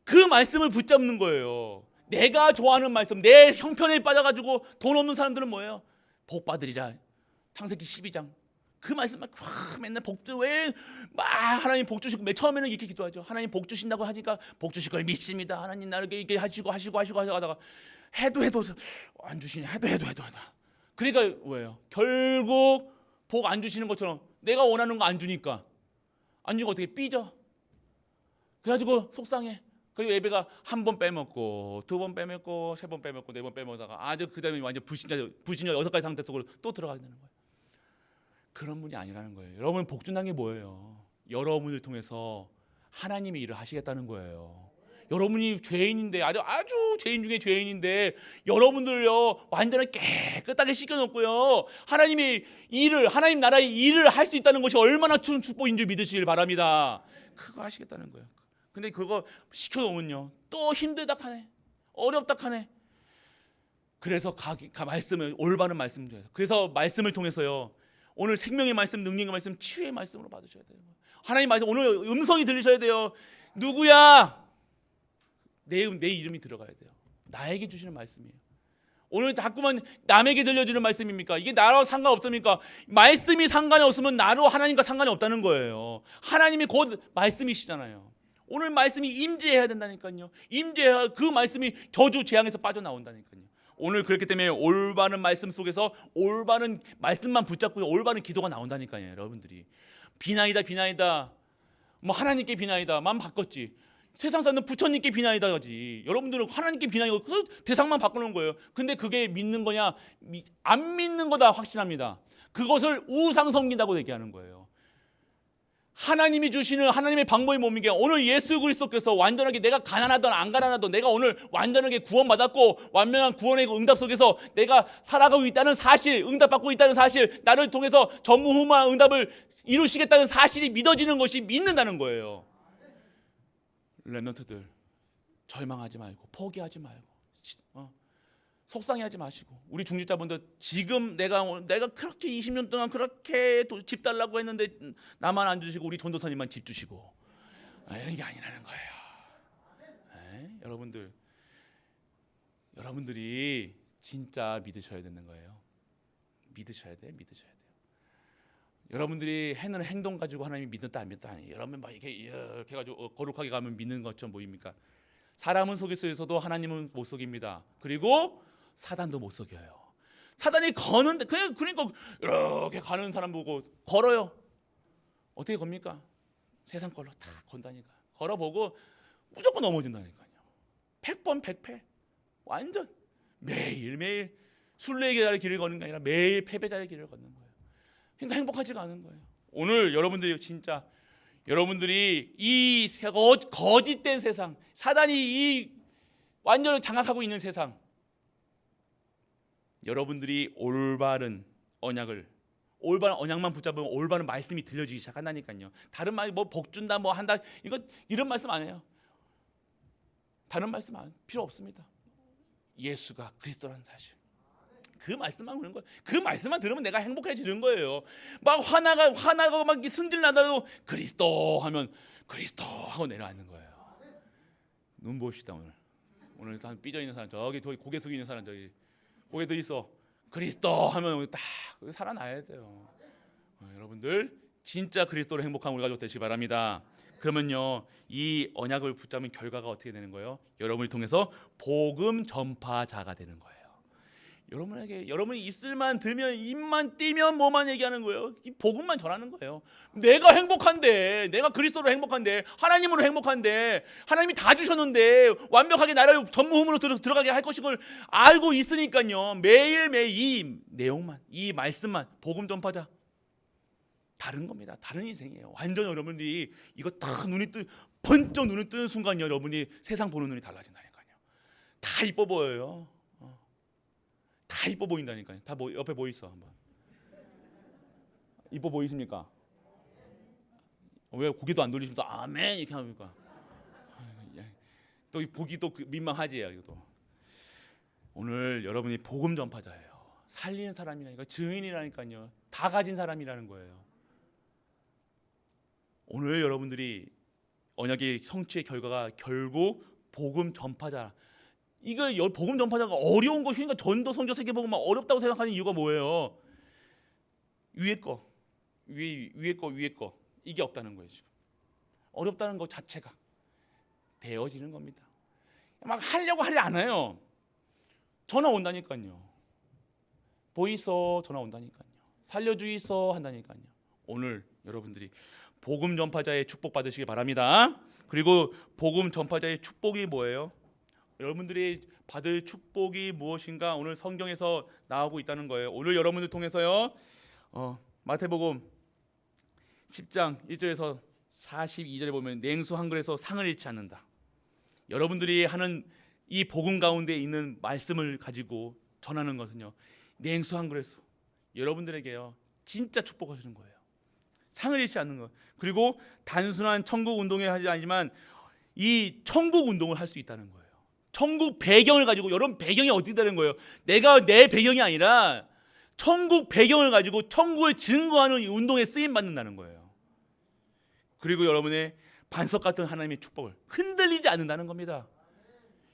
그 말씀을 붙잡는 거예요. 내가 좋아하는 말씀, 내 형편에 빠져가지고 돈 없는 사람들은 뭐예요? 복 받으리라. 창세기 12장. 그 말씀 막 맨날 하나님 복 주시고, 맨 처음에는 이렇게 기도하죠. 하나님 복 주신다고 하니까 복 주실 걸 믿습니다. 하나님 나를 이렇게 하시고 하다가 해도 안 주시네. 해도 그러니까 뭐예요? 결국 복 안 주시는 것처럼 내가 원하는 거 안 주니까 어떻게 삐져? 그래가지고 속상해. 그리고 예배가 한 번 빼먹고, 두 번 빼먹고, 세 번 빼먹고, 네 번 빼먹다가 아주 그다음에 완전 불신자 6가지 상태 속으로 또 들어가게 되는 거예요. 그런 분이 아니라는 거예요. 여러분 복 준다는 게 뭐예요? 여러분을 통해서 하나님이 일을 하시겠다는 거예요. 여러분이 죄인인데 아주 죄인 중에 죄인인데 여러분들요 완전히 깨끗하게 씻겨놓고요 하나님이 일을 하나님 나라의 일을 할 수 있다는 것이 얼마나 큰 축복인 줄 믿으시길 바랍니다. 그거 하시겠다는 거예요. 근데 그거 시켜놓으면요 또 힘들다 하네 어렵다 하네. 그래서 말씀을 올바른 말씀 줘요. 그래서 말씀을 통해서요 오늘 생명의 말씀, 능력의 말씀, 치유의 말씀으로 받으셔야 돼요. 하나님 말씀 오늘 음성이 들리셔야 돼요. 누구야? 내 이름이 들어가야 돼요. 나에게 주시는 말씀이에요. 오늘 자꾸만 남에게 들려주는 말씀입니까? 이게 나랑 상관없습니까? 말씀이 상관이 없으면 나로 하나님과 상관이 없다는 거예요. 하나님이 곧 말씀이시잖아요. 오늘 말씀이 임재해야 된다니까요. 임재해야 그 말씀이 저주 재앙에서 빠져나온다니까요. 오늘 그렇기 때문에 올바른 말씀 속에서 올바른 말씀만 붙잡고 올바른 기도가 나온다니까요. 여러분들이 비나이다 뭐 하나님께 비나이다 만 바꿨지. 세상 사람들은 부처님께 비나이다 하지. 여러분들은 하나님께 비나이고 그 대상만 바꾸는 거예요. 근데 그게 믿는 거냐 안 믿는 거다 확신합니다. 그것을 우상 섬긴다고 얘기하는 거예요. 하나님이 주시는 하나님의 방법이 뭡니까? 오늘 예수 그리스도께서 완전하게 내가 가난하든 안 가난하든 내가 오늘 완전하게 구원받았고 완전한 구원의 응답 속에서 내가 살아가고 있다는 사실, 응답받고 있다는 사실, 나를 통해서 전무후무한 응답을 이루시겠다는 사실이 믿어지는 것이 믿는다는 거예요. 렘넌트들 절망하지 말고 포기하지 말고 속상해하지 마시고 우리 중직자분들 지금 내가 그렇게 20년 동안 그렇게 집 달라고 했는데 나만 안 주시고 우리 전도사님만 집 주시고 이런 게 아니라는 거예요. 여러분들이 진짜 믿으셔야 되는 거예요. 믿으셔야 돼요. 여러분들이 하는 행동 가지고 하나님이 믿었다 안 믿었다 아니에요. 여러분 막 이렇게 가지고 거룩하게 가면 믿는 것처럼 보입니까? 사람은 속일 수 있어도 하나님은 못 속입니다. 그리고 사단도 못 속여요. 사단이 거는데 그러니까 이렇게 가는 사람 보고 걸어요. 어떻게 겁니까? 세상 걸로 다 건다니까. 걸어보고 무조건 넘어진다니까요. 100번 100패. 완전 매일매일 순례자의 길을 걷는 게 아니라 매일 패배자의 길을 걷는 거예요. 그러니까 행복하지가 않은 거예요. 오늘 여러분들이 이 거짓된 세상, 사단이 이 완전히 장악하고 있는 세상, 여러분들이 올바른 언약만 붙잡으면 올바른 말씀이 들려지기 시작한다니까요. 다른 말 뭐 복 준다 뭐 한다 이런 말씀 안 해요. 다른 말씀 필요 없습니다. 예수가 그리스도라는 사실. 그 말씀만 그런 거예요. 그 말씀만 들으면 내가 행복해지는 거예요. 막 화나고 막 승질 나다도 그리스도 하면 그리스도 하고 내려앉는 거예요. 눈 봅시다 오늘 삐져 있는 사람 저기 고개 숙이고 있는 사람 저기 고개 들 있어 그리스도 하면 딱 살아나야 돼요. 여러분들 진짜 그리스도로 행복한 우리 가족 되시기 바랍니다. 그러면요 이 언약을 붙잡는 결과가 어떻게 되는 거예요? 여러분을 통해서 복음 전파자가 되는 거예요. 여러분이 입술만 들면 입만 띄면 뭐만 얘기하는 거예요? 이 복음만 전하는 거예요. 내가 행복한데, 내가 그리스도로 행복한데, 하나님으로 행복한데, 하나님이 다 주셨는데 완벽하게 나를 전무후무로 들어가게 할 것을 알고 있으니까요. 매일매일 이 내용만, 이 말씀만 복음 전파자. 다른 겁니다. 다른 인생이에요. 완전 여러분들이 이거 딱 번쩍 눈이 뜨는 순간 여러분이 세상 보는 눈이 달라진다니까요. 다 이뻐 보여요. 다 이뻐 보인다니까요. 다 옆에 보이소 한번. 이뻐 보이십니까? 왜 고개도 안 돌리시면서 아멘 이렇게 합니까? 또 보기도 민망하지 이것도. 오늘 여러분이 복음 전파자예요. 살리는 사람이라니까 증인이라니까요. 다 가진 사람이라는 거예요. 오늘 여러분들이 언약의 성취의 결과가 결국 복음 전파자. 이거 복음 전파자가 어려운 거 그러니까 전도 선교 세계복음 막 어렵다고 생각하는 이유가 뭐예요? 위에 거 이게 없다는 거예요. 지금 어렵다는 것 자체가 되어지는 겁니다. 막 하려고 하지 않아요. 전화 온다니까요. 보이소 전화 온다니까요. 살려주이소 한다니까요. 오늘 여러분들이 복음 전파자의 축복 받으시기 바랍니다. 그리고 복음 전파자의 축복이 뭐예요? 여러분들이 받을 축복이 무엇인가 오늘 성경에서 나오고 있다는 거예요. 오늘 여러분들 통해서요. 마태복음 10장 1절에서 42절에 보면 냉수 한 그릇에서 상을 잃지 않는다. 여러분들이 하는 이 복음 가운데 있는 말씀을 가지고 전하는 것은요, 냉수 한 그릇에서 여러분들에게요 진짜 축복하시는 거예요. 상을 잃지 않는 것. 그리고 단순한 천국 운동에 하지 않지만 이 천국 운동을 할 수 있다는 거예요. 천국 배경을 가지고, 여러분 배경이 어떻게 되는 거예요? 내가 내 배경이 아니라 천국 배경을 가지고 천국을 증거하는 이 운동에 쓰임 받는다는 거예요. 그리고 여러분의 반석 같은 하나님의 축복을 흔들리지 않는다는 겁니다.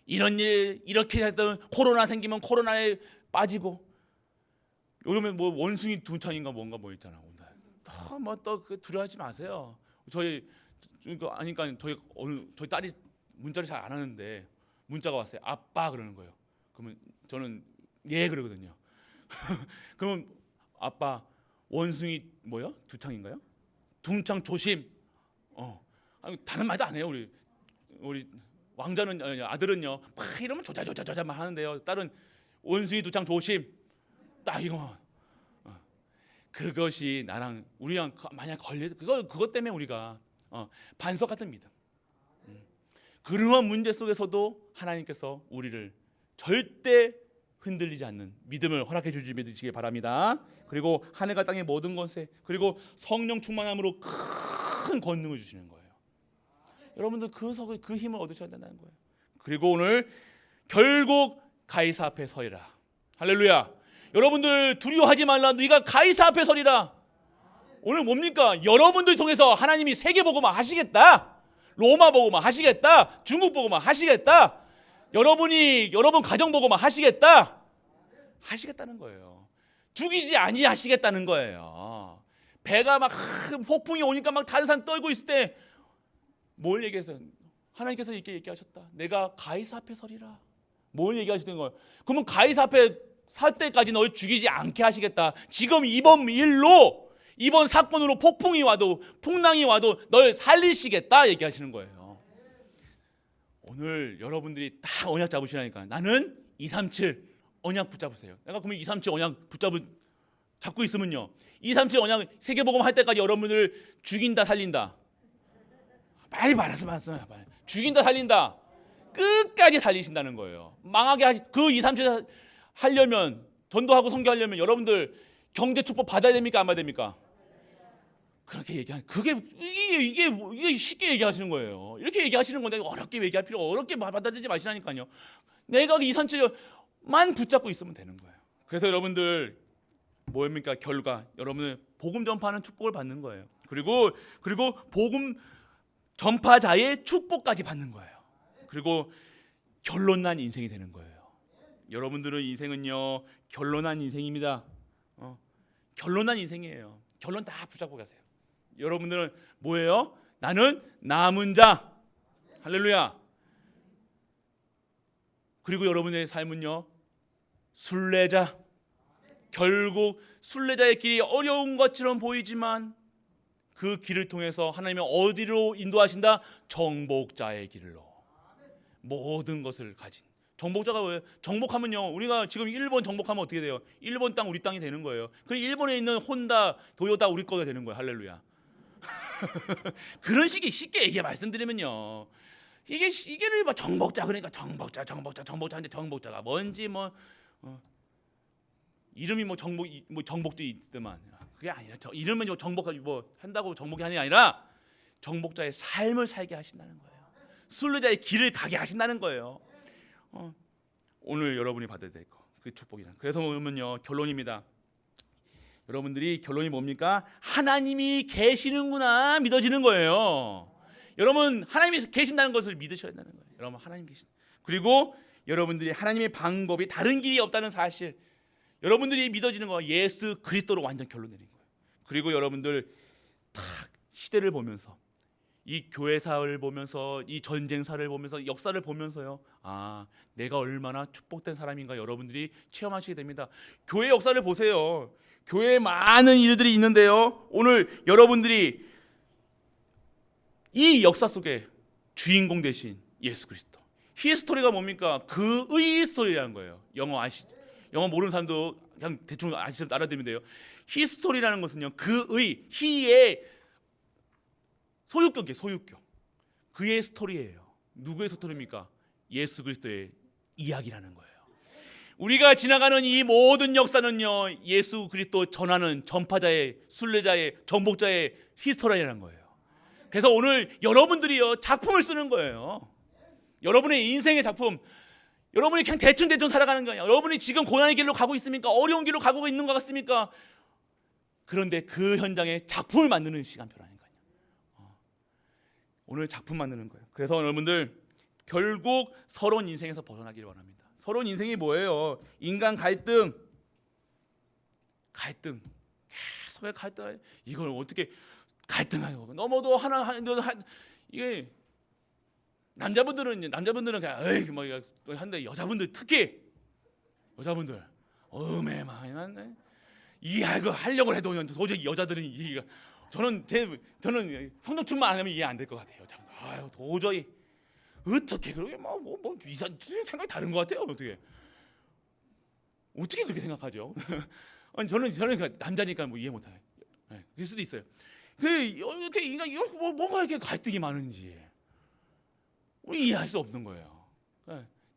이런 일 이렇게 했던 코로나 생기면 코로나에 빠지고, 요즘에 뭐 원숭이 두창인가 뭔가 뭐 있잖아. 뭐또 두려워하지 마세요. 저희 아니까 저희 딸이 문자를 잘 안 하는데 문자가 왔어요. 아빠 그러는 거예요. 그러면 저는 예 그러거든요. 그러면 아빠 원숭이 뭐요? 두창인가요? 둥창 조심. 아니, 다른 말도 안 해요. 우리 왕자는 아들은요 막 이러면 조자조자조자만 하는데요. 딸은 원숭이 두창 조심. 딱 이거만. 그것이 나랑 우리랑 만약 걸려 그것 때문에 우리가 반석 같은 믿음. 그러한 문제 속에서도 하나님께서 우리를 절대 흔들리지 않는 믿음을 허락해 주시기 바랍니다. 그리고 하늘과 땅의 모든 것에, 그리고 성령 충만함으로 큰 권능을 주시는 거예요. 여러분들 그 힘을 얻으셔야 된다는 거예요. 그리고 오늘 결국 가이사 앞에 서리라. 할렐루야. 여러분들 두려워하지 말라. 네가 가이사 앞에 서리라. 오늘 뭡니까? 여러분들 통해서 하나님이 세계 복음화 하시겠다. 로마 복음화 하시겠다. 중국 복음화 하시겠다. 여러분 가정 복음화 하시겠다. 하시겠다는 거예요. 죽이지 아니하시겠다는 거예요. 배가 막 폭풍이 오니까 막 다른 사람 떨고 있을 때 뭘 얘기해서 하나님께서 이렇게 얘기하셨다. 내가 가이사 앞에 서리라. 뭘 얘기하시는 거예요? 그러면 가이사 앞에 살 때까지 널 죽이지 않게 하시겠다. 지금 이번 사건으로 폭풍이 와도 풍랑이 와도 널 살리시겠다 얘기하시는 거예요. 오늘 여러분들이 다 언약 잡으시라니까. 나는 237 언약 붙잡으세요. 내가 그러면 237 언약 잡고 있으면요, 237 언약 세계복음 할 때까지 여러분들 죽인다 살린다. 빨리 말씀하세요. 죽인다 살린다. 끝까지 살리신다는 거예요. 망하게 그 237 하려면, 전도하고 선교하려면 여러분들 경제 축복 받아야 됩니까? 안 받아야 됩니까? 그렇게 얘기하는, 이게 쉽게 얘기하시는 거예요. 이렇게 얘기하시는 건데 어렵게 얘기할 필요, 어렵게 받아들이지 마시라니까요. 내가 237만 붙잡고 있으면 되는 거예요. 그래서 여러분들 뭐입니까? 결과 여러분은 복음 전파하는 축복을 받는 거예요. 그리고 복음 전파자의 축복까지 받는 거예요. 그리고 결론난 인생이 되는 거예요. 여러분들의 인생은요 결론난 인생입니다. 결론난 인생이에요. 결론 다 붙잡고 가세요. 여러분들은 뭐예요? 나는 남은 자. 할렐루야. 그리고 여러분의 삶은요 순례자. 결국 순례자의 길이 어려운 것처럼 보이지만 그 길을 통해서 하나님은 어디로 인도하신다? 정복자의 길로. 모든 것을 가진 정복자가 뭐예요? 정복하면요, 우리가 지금 일본 정복하면 어떻게 돼요? 일본 땅 우리 땅이 되는 거예요. 그리고 일본에 있는 혼다, 도요타 우리 거가 되는 거예요. 할렐루야. 그런 식의 쉽게 얘기 말씀드리면요, 이게를 뭐 정복자, 그러니까 정복자인데 정복자가 뭔지 이름이 정복도 있더만, 그게 아니라 이름은 정복 한다고 정복이 아니라 정복자의 삶을 살게 하신다는 거예요. 순례자의 길을 가게 하신다는 거예요. 오늘 여러분이 받아야 될 거, 그 축복이란. 그래서 보면요 결론입니다. 여러분들이 결론이 뭡니까? 하나님이 계시는구나 믿어지는 거예요. 여러분 하나님이 계신다는 것을 믿으셔야 되는 거예요. 여러분 하나님 계신. 그리고 여러분들이 하나님의 방법이 다른 길이 없다는 사실, 여러분들이 믿어지는 거 예수 그리스도로 완전 결론 내린 거예요. 그리고 여러분들 딱 시대를 보면서, 이 교회사를 보면서, 이 전쟁사를 보면서, 역사를 보면서요, 내가 얼마나 축복된 사람인가 여러분들이 체험하시게 됩니다. 교회 역사를 보세요. 교회에 많은 일들이 있는데요, 오늘 여러분들이 이 역사 속에 주인공 되신 예수 그리스도, 히스토리가 뭡니까? 그의 스토리라는 거예요. 영어 모르는 사람도 그냥 대충 알아들으면 돼요. 히스토리라는 것은요, 그의, 히의 소유격이에요. 소유격. 그의 스토리예요. 누구의 스토리입니까? 예수 그리스도의 이야기라는 거예요. 우리가 지나가는 이 모든 역사는요, 예수 그리스도 전하는 전파자의, 순례자의, 전복자의 히스토리라는 거예요. 그래서 오늘 여러분들이요, 작품을 쓰는 거예요. 여러분의 인생의 작품. 여러분이 그냥 대충 살아가는 게 아니야. 여러분이 지금 고난의 길로 가고 있습니까? 어려운 길로 가고 있는 것 같습니까? 그런데 그 현장에 작품을 만드는 시간표라니까요. 오늘 작품 만드는 거예요. 그래서 여러분들 결국 서러운 인생에서 벗어나기를 원합니다. 서러운 인생이 뭐예요? 인간 갈등. 계속의 갈등. 이걸 어떻게 갈등하고 넘어도 하나 이게 남자분들은 그냥 에이 뭐 한데 여자분들 특히 여자분들 어메 많이 이해하고 하려고 해도 도저히 여자들은 이해가 저는 성덕춘만 안 하면 이해 안 될 것 같아요. 여자분들 아유 도저히 어떻게 그러게 뭐 이상 생각이 다른 것 같아요. 어떻게 그렇게 생각하죠? 아니 저는 남자니까 뭐 이해 못해요. 네, 그럴 수도 있어요. 어떻게 인간 뭐가 이렇게 갈등이 많은지 우리 이해할 수 없는 거예요.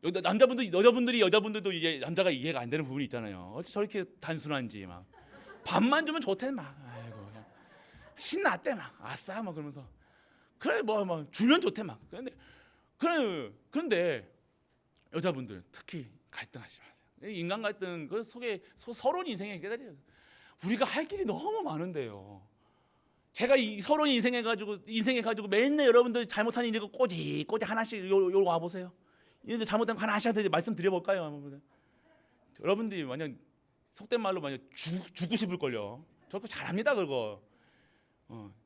여자분들도 이제 남자가 이해가 안 되는 부분이 있잖아요. 어떻게 저렇게 단순한지 막 밥만 주면 좋대 막 아이고 그냥 신났대 막 아싸 막 그러면서 그래 뭐 주면 좋대 막 그런데 여자분들 특히 갈등하지 마세요. 인간 갈등 그 속에 서러운 인생에 깨달아요. 우리가 할 길이 너무 많은데요. 제가 이 서러운 인생에 가지고 맨날 여러분들 잘못한 일이고 꼬지 하나씩 요 와 보세요. 이제 잘못한 거 하나씩 말씀드려 볼까요? 여러분들이 만약 속된 말로 만약 죽고 싶을 걸요. 저 그거 잘합니다 그거.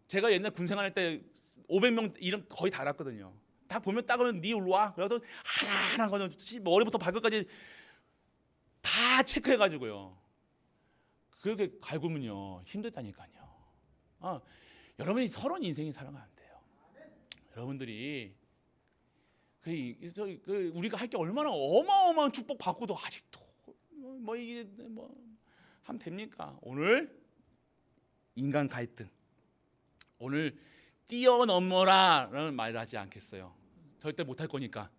제가 옛날 군 생활할 때 500명 이름 거의 다 알았거든요. 다 보면 딱 하면 네 일로 와. 그래서 하나하나 거는 머리부터 발끝까지 다 체크해 가지고요. 그렇게 갈구면요 힘들다니까요. 여러분이 서러운 인생이 살아가면 안 돼요. 여러분들이 우리가 할 게 얼마나 어마어마한 축복 받고도 아직도 이게 하면 됩니까? 오늘 인간 갈등 오늘 뛰어넘어라라는 말을 하지 않겠어요. 절대 못할 거니까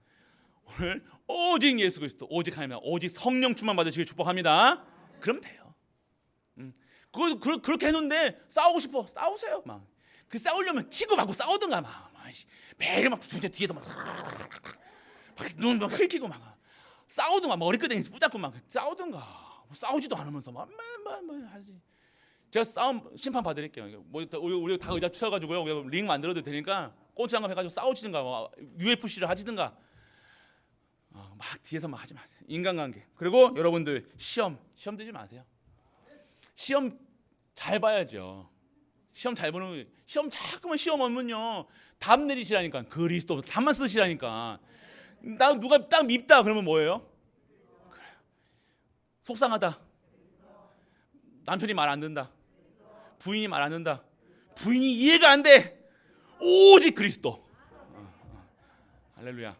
오늘 오직 예수 그리스도 오직 하나님 오직 성령 충만 받으시길 축복합니다. 그럼 돼요. 그렇게 해놓는데 싸우고 싶어 싸우세요. 막 그 싸우려면 치고받고 싸우든가 막 매일 막 진짜 뒤에서 막눈 흘키고 막 싸우든가 머리끄댕이 붙잡고 막 싸우든가 싸우지도 않으면서 막 하지. 제가 싸움 심판 받을게요. 우리 다 의자 펴가지고요 링 만들어도 되니까 꼬치장갑 해가지고 싸우지든가 UFC를 하지든가 막 뒤에서 막 하지 마세요. 인간관계 그리고 여러분들 시험 들지 마세요. 시험 잘 봐야죠. 시험 잘 보는 시험 자꾸만 시험 오면요 답 내리시라니까 그리스도 답만 쓰시라니까. 누가 딱 밉다 그러면 뭐예요? 그래. 속상하다. 남편이 말 안 듣는다. 부인이 말 안 듣는다. 부인이 이해가 안 돼. 오직 그리스도. 할렐루야.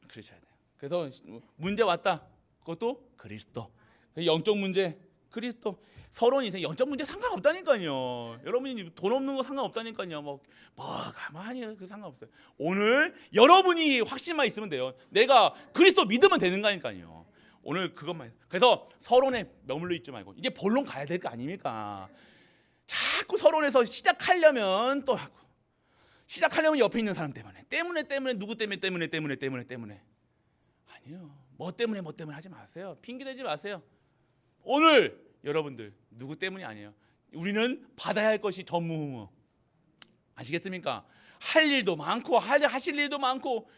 그러셔야 돼요. 그래서 문제 왔다. 그것도 그리스도. 영적 문제 그리스도. 서러운 인생 영적 문제 상관없다니까요. 여러분이 돈 없는 거 상관없다니까요. 가만히 그 상관없어요. 오늘 여러분이 확신만 있으면 돼요. 내가 그리스도 믿으면 되는 거니까요. 오늘 그것만. 그래서 서론에 머물러 있지 말고 이제 본론 가야 될 거 아닙니까? 자꾸 서론에서 시작하려면 또 하고 시작하려면 옆에 있는 사람 때문에 누구 때문에 아니요. 뭐 때문에 하지 마세요. 핑계 대지 마세요. 오늘 여러분들 누구 때문이 아니에요. 우리는 받아야 할 것이 전무후무. 아시겠습니까? 할 일도 많고 하실 일도 많고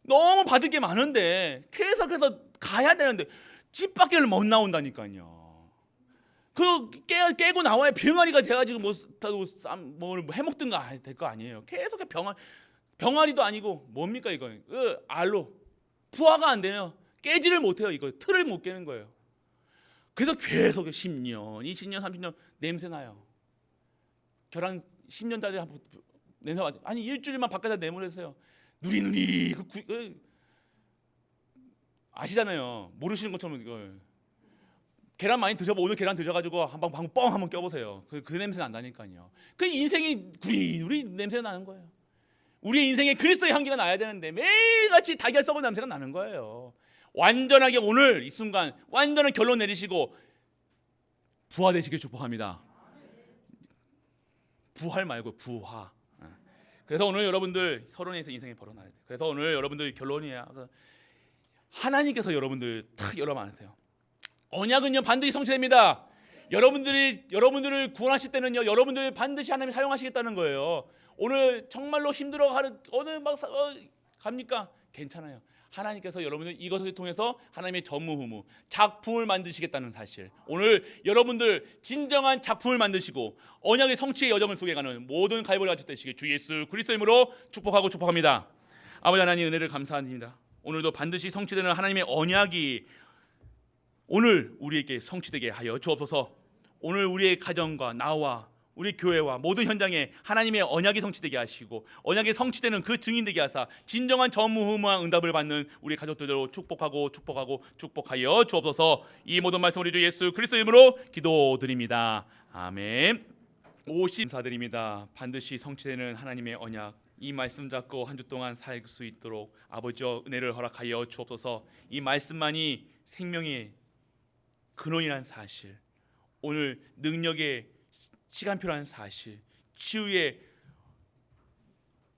너무 받을 게 많은데 계속해서 가야 되는데 집 밖을 못 나온다니까요. 그 깨고 나와야 병아리가 돼가지고 뭘 해먹든가 될 거 아니에요. 계속 병아리도 아니고 뭡니까 이거? 알로 부화가 안 되네요. 깨지를 못해요. 이거 틀을 못 깨는 거예요. 그래서 계속 10년, 20년, 30년 냄새 나요. 결혼 10년짜리 냄새 나죠. 아니 일주일만 바깥에 내보내세요. 누리누리 아시잖아요. 모르시는 것처럼 이걸 계란 많이 드셔보 오늘 계란 드셔가지고 한번 뻥 한번 껴보세요. 그 냄새 난다니까요. 그 인생이 구리구리 냄새 나는 거예요. 우리의 인생에 그리스도의 향기가 나야 되는데 매일같이 달걀 썩은 냄새가 나는 거예요. 완전하게 오늘 이 순간 완전한 결론 내리시고 부화되시길 축복합니다. 부활 말고 부화. 그래서 오늘 여러분들 서론에서 인생에 벌어놔야 돼요. 그래서 오늘 여러분들 결론이에요. 하나님께서 여러분들 탁 열어만하세요. 언약은요 반드시 성취됩니다. 여러분들을 구원하실 때는요 여러분들 반드시 하나님이 사용하시겠다는 거예요. 오늘 정말로 힘들어하는 오늘 막 갑니까? 괜찮아요. 하나님께서 여러분들 이것을 통해서 하나님의 전무후무 작품을 만드시겠다는 사실. 오늘 여러분들 진정한 작품을 만드시고 언약의 성취의 여정을 속에 가는 모든 갈보리 가족 되시길 주 예수 그리스도 이름으로 축복하고 축복합니다. 아버지 하나님 은혜를 감사드립니다. 오늘도 반드시 성취되는 하나님의 언약이 오늘 우리에게 성취되게 하여 주옵소서. 오늘 우리의 가정과 나와 우리 교회와 모든 현장에 하나님의 언약이 성취되게 하시고 언약이 성취되는 그 증인 되게 하사 진정한 전무후무한 응답을 받는 우리 가족들로 축복하여 주옵소서. 이 모든 말씀 우리 주 예수 그리스도 이름으로 기도드립니다. 아멘. 50 감사드립니다. 반드시 성취되는 하나님의 언약 이 말씀 잡고 한 주 동안 살 수 있도록 아버지여 은혜를 허락하여 주옵소서. 이 말씀만이 생명의 근원이라는 사실, 오늘 능력의 시간표라는 사실, 치유의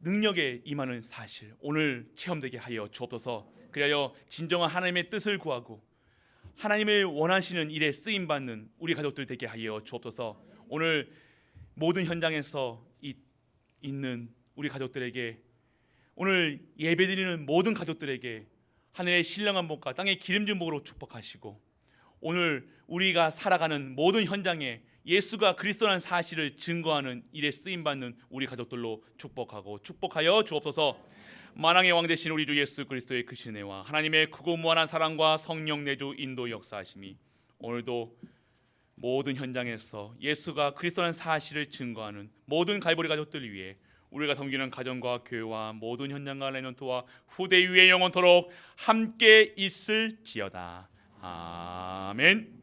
능력에 임하는 사실 오늘 체험되게 하여 주옵소서. 그리하여 진정한 하나님의 뜻을 구하고 하나님을 원하시는 일에 쓰임받는 우리 가족들 되게 하여 주옵소서. 오늘 모든 현장에서 있는 우리 가족들에게 오늘 예배드리는 모든 가족들에게 하늘의 신령한 복과 땅의 기름진 복으로 축복하시고 오늘 우리가 살아가는 모든 현장에 예수가 그리스도라는 사실을 증거하는 일에 쓰임받는 우리 가족들로 축복하여 주옵소서. 만왕의 왕 되신 우리 주 예수 그리스도의 크신 은혜와 하나님의 크고 무한한 사랑과 성령 내주 인도 역사하심이 오늘도 모든 현장에서 예수가 그리스도라는 사실을 증거하는 모든 갈보리 가족들 위해 우리가 섬기는 가정과 교회와 모든 현장과 레넌트와 후대 위에 영원토록 함께 있을지어다. 아멘.